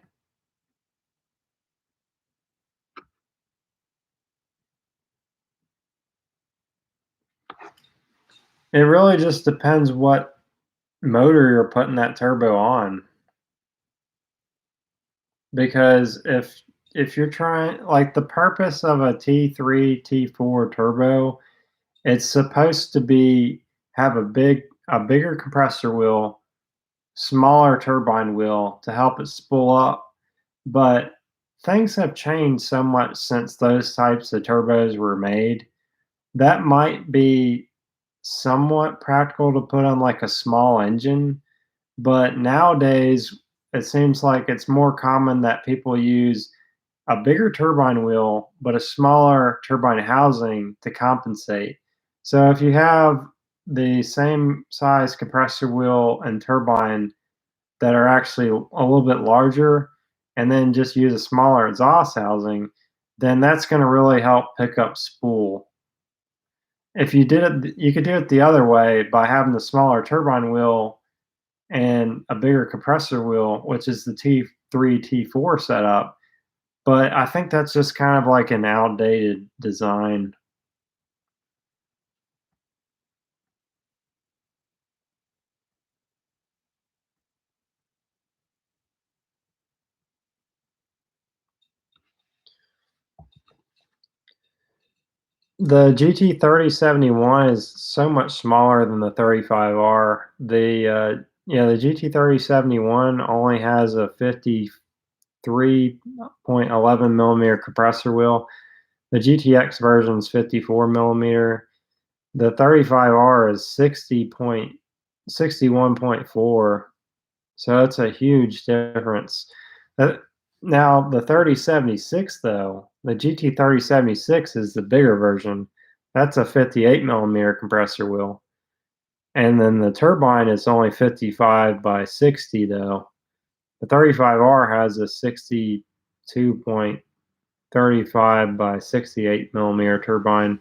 It really just depends what motor you're putting that turbo on. Because if you're trying like the purpose of a T3, T4 turbo, it's supposed to be have a bigger compressor wheel, smaller turbine wheel to help it spool up. But things have changed so much since those types of turbos were made. That might be somewhat practical to put on like a small engine, but nowadays it seems like it's more common that people use a bigger turbine wheel, but a smaller turbine housing to compensate. So if you have the same size compressor wheel and turbine that are actually a little bit larger, and then just use a smaller exhaust housing, then that's going to really help pick up spool. If you did it, you could do it the other way by having the smaller turbine wheel and a bigger compressor wheel, which is the T3, T4 setup. But I think that's just kind of like an outdated design. The GT3071 is so much smaller than the 35R. The GT3071 only has a 53.11 millimeter compressor wheel. The GTX version is 54 millimeter. The 35R is 61.4. So it's a huge difference. Uh, Now the 3076 though, the GT 3076 is the bigger version. That's a 58 millimeter compressor wheel. And then the turbine is only 55 by 60 though. The 35R has a 62.35 by 68 millimeter turbine.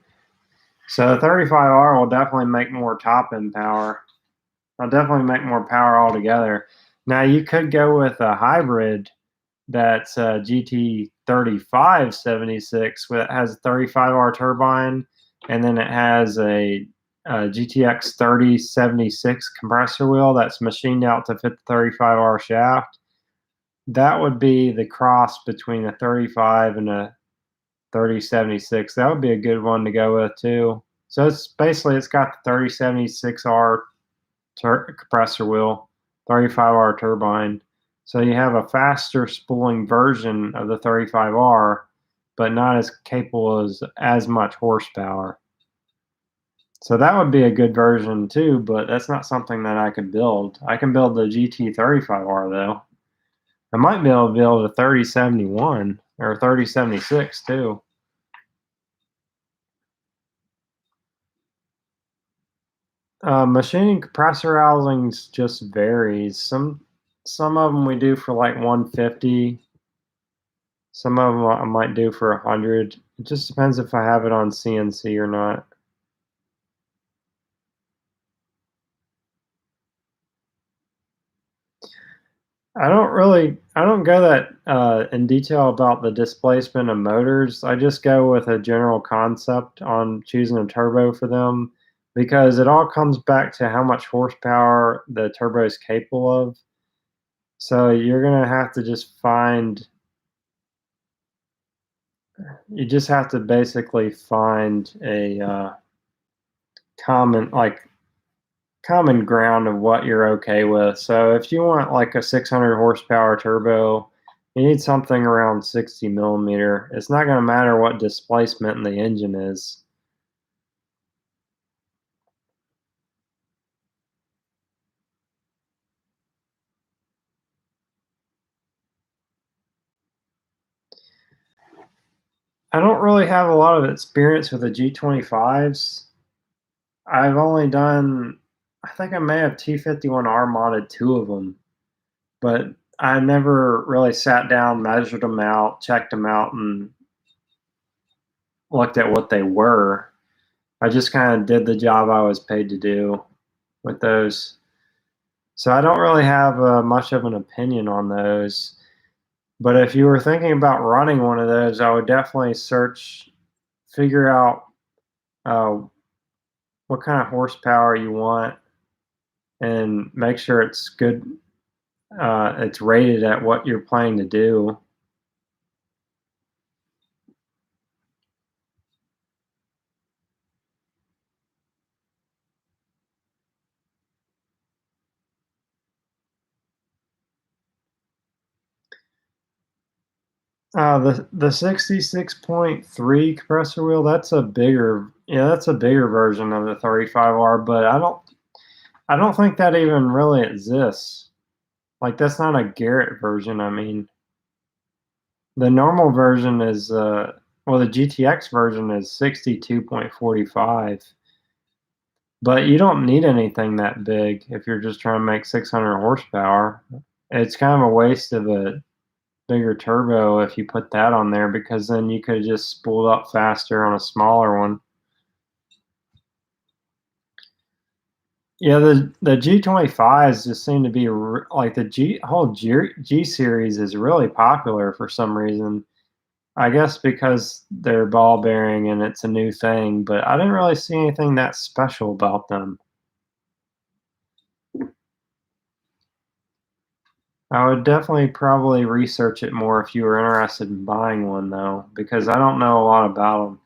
So the 35R will definitely make more top end power. It'll definitely make more power altogether. Now you could go with a hybrid that's a GT3576 that has a 35R turbine, and then it has a GTX 3076 compressor wheel that's machined out to fit the 35R shaft. That would be the cross between a 35 and a 3076. That would be a good one to go with too. So it's basically it's got the 3076R compressor wheel, 35R turbine. So you have a faster spooling version of the 35R, but not as capable as much horsepower. So that would be a good version too, but that's not something that I could build. I can build the GT35R though. I might be able to build a 3071 or 3076 too. Machining compressor housings just varies. Some of them we do for like 150. Some of them I might do for 100. It just depends if I have it on CNC or not. I don't go that in detail about the displacement of motors. I just go with a general concept on choosing a turbo for them because it all comes back to how much horsepower the turbo is capable of. So you're gonna have to just you just have to basically find a common common ground of what you're okay with. So if you want like a 600 horsepower turbo, you need something around 60 millimeter. It's not going to matter what displacement in the engine is. I don't really have a lot of experience with the G25s. I've only done, I think I may have T51R modded 2 of them, but I never really sat down, measured them out, checked them out, and looked at what they were. I just kind of did the job I was paid to do with those. So I don't really have much of an opinion on those. But if you were thinking about running one of those, I would definitely figure out uh, what kind of horsepower you want, and make sure it's good. It's rated at what you're planning to do. The 66.3 compressor wheel, that's a bigger version of the 35R, but I don't think that even really exists. Like that's not a Garrett version. I mean, the normal version is well, the GTX version is 62.45, but you don't need anything that big if you're just trying to make 600 horsepower. It's kind of a waste of a bigger turbo if you put that on there because then you could just spool up faster on a smaller one. Yeah, the G25s just seem to be like the whole G series is really popular for some reason. I guess because they're ball bearing and it's a new thing, but I didn't really see anything that special about them. I would definitely probably research it more if you were interested in buying one though, because I don't know a lot about them.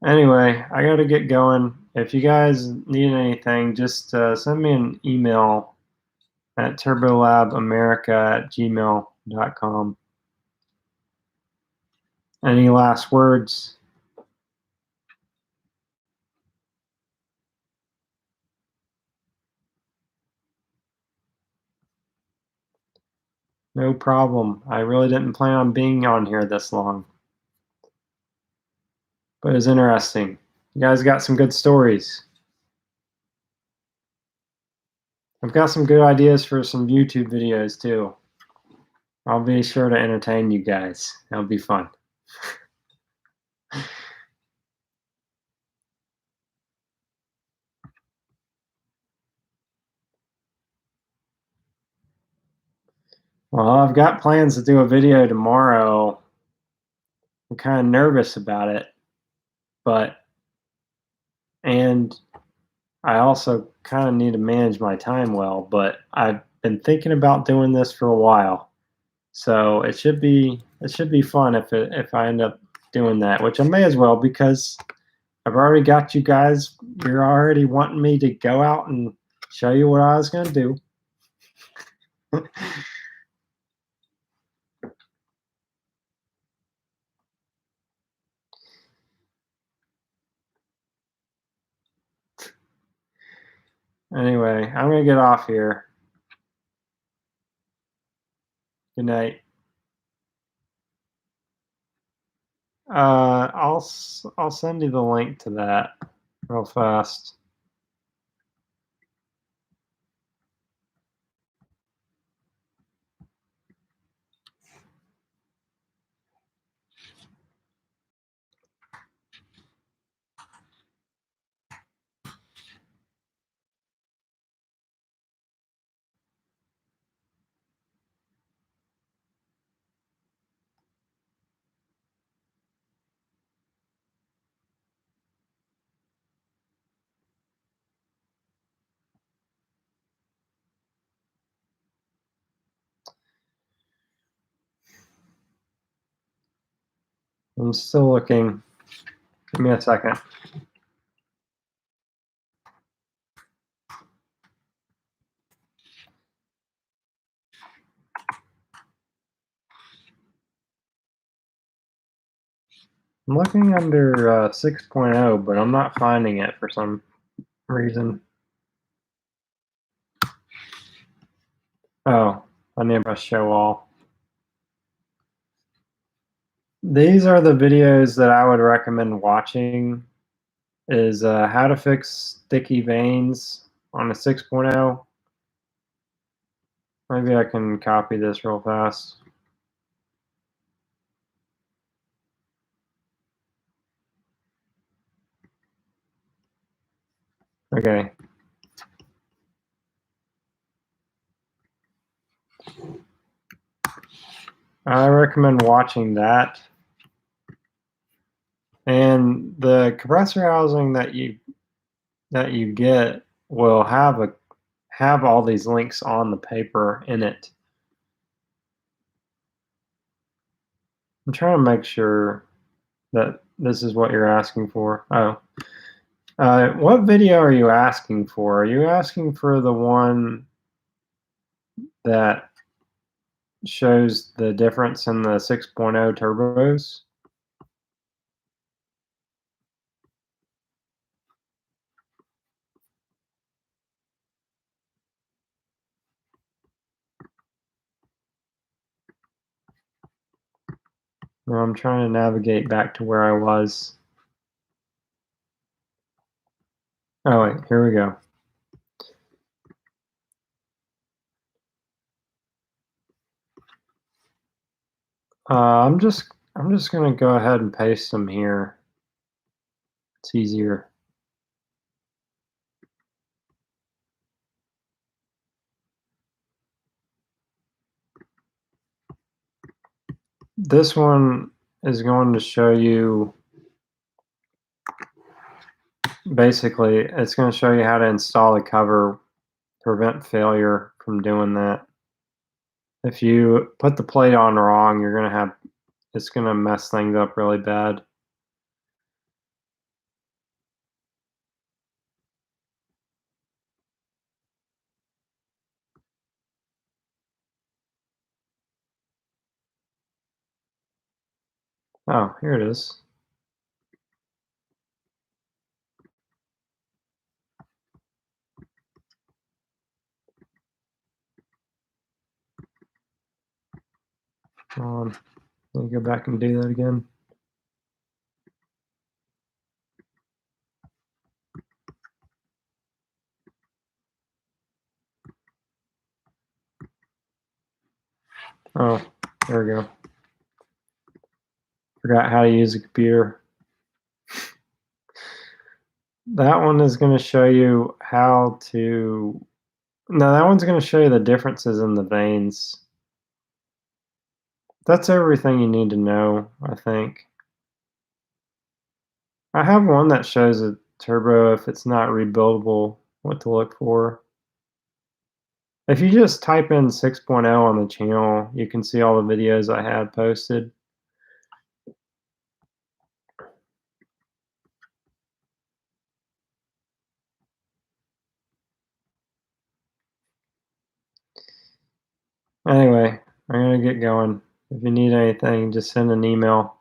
Anyway, I gotta get going. If you guys need anything, just send me an email at turbolabamerica@gmail.com. Any last words? No problem. I really didn't plan on being on here this long, but it was interesting. You guys got some good stories. I've got some good ideas for some YouTube videos too. I'll be sure to entertain you guys. That'll be fun. Well, I've got plans to do a video tomorrow. I'm kind of nervous about it, but and I also kind of need to manage my time well, but I've been thinking about doing this for a while. So it should be fun if I end up doing that, which I may as well because I've already got you guys. You're already wanting me to go out and show you what I was going to do. Anyway, I'm going to get off here. Good night. I'll send you the link to that real fast. I'm still looking. Give me a second. I'm looking under 6.0, but I'm not finding it for some reason. Oh, I need to show all. These are the videos that I would recommend watching. Is how to fix sticky veins on a 6.0. Maybe I can copy this real fast. Okay. I recommend watching that. And the compressor housing that you get will have all these links on the paper in it. I'm trying to make sure that this is what you're asking for. Oh. What video are you asking for? Are you asking for the one that shows the difference in the 6.0 turbos? No, I'm trying to navigate back to where I was. Oh wait, here we go. I'm just gonna go ahead and paste them here. It's easier. This one is going to show you, basically, it's going to show you how to install the cover, prevent failure from doing that. If you put the plate on wrong, it's going to mess things up really bad. Oh, here it is. Let me go back and do that again. Oh, there we go. Forgot how to use a computer. That one is going to show you how to. No, that one's going to show you the differences in the veins. That's everything you need to know, I think. I have one that shows a turbo if it's not rebuildable, what to look for. If you just type in 6.0 on the channel, you can see all the videos I have posted. Anyway, I'm gonna get going. If you need anything, just send an email.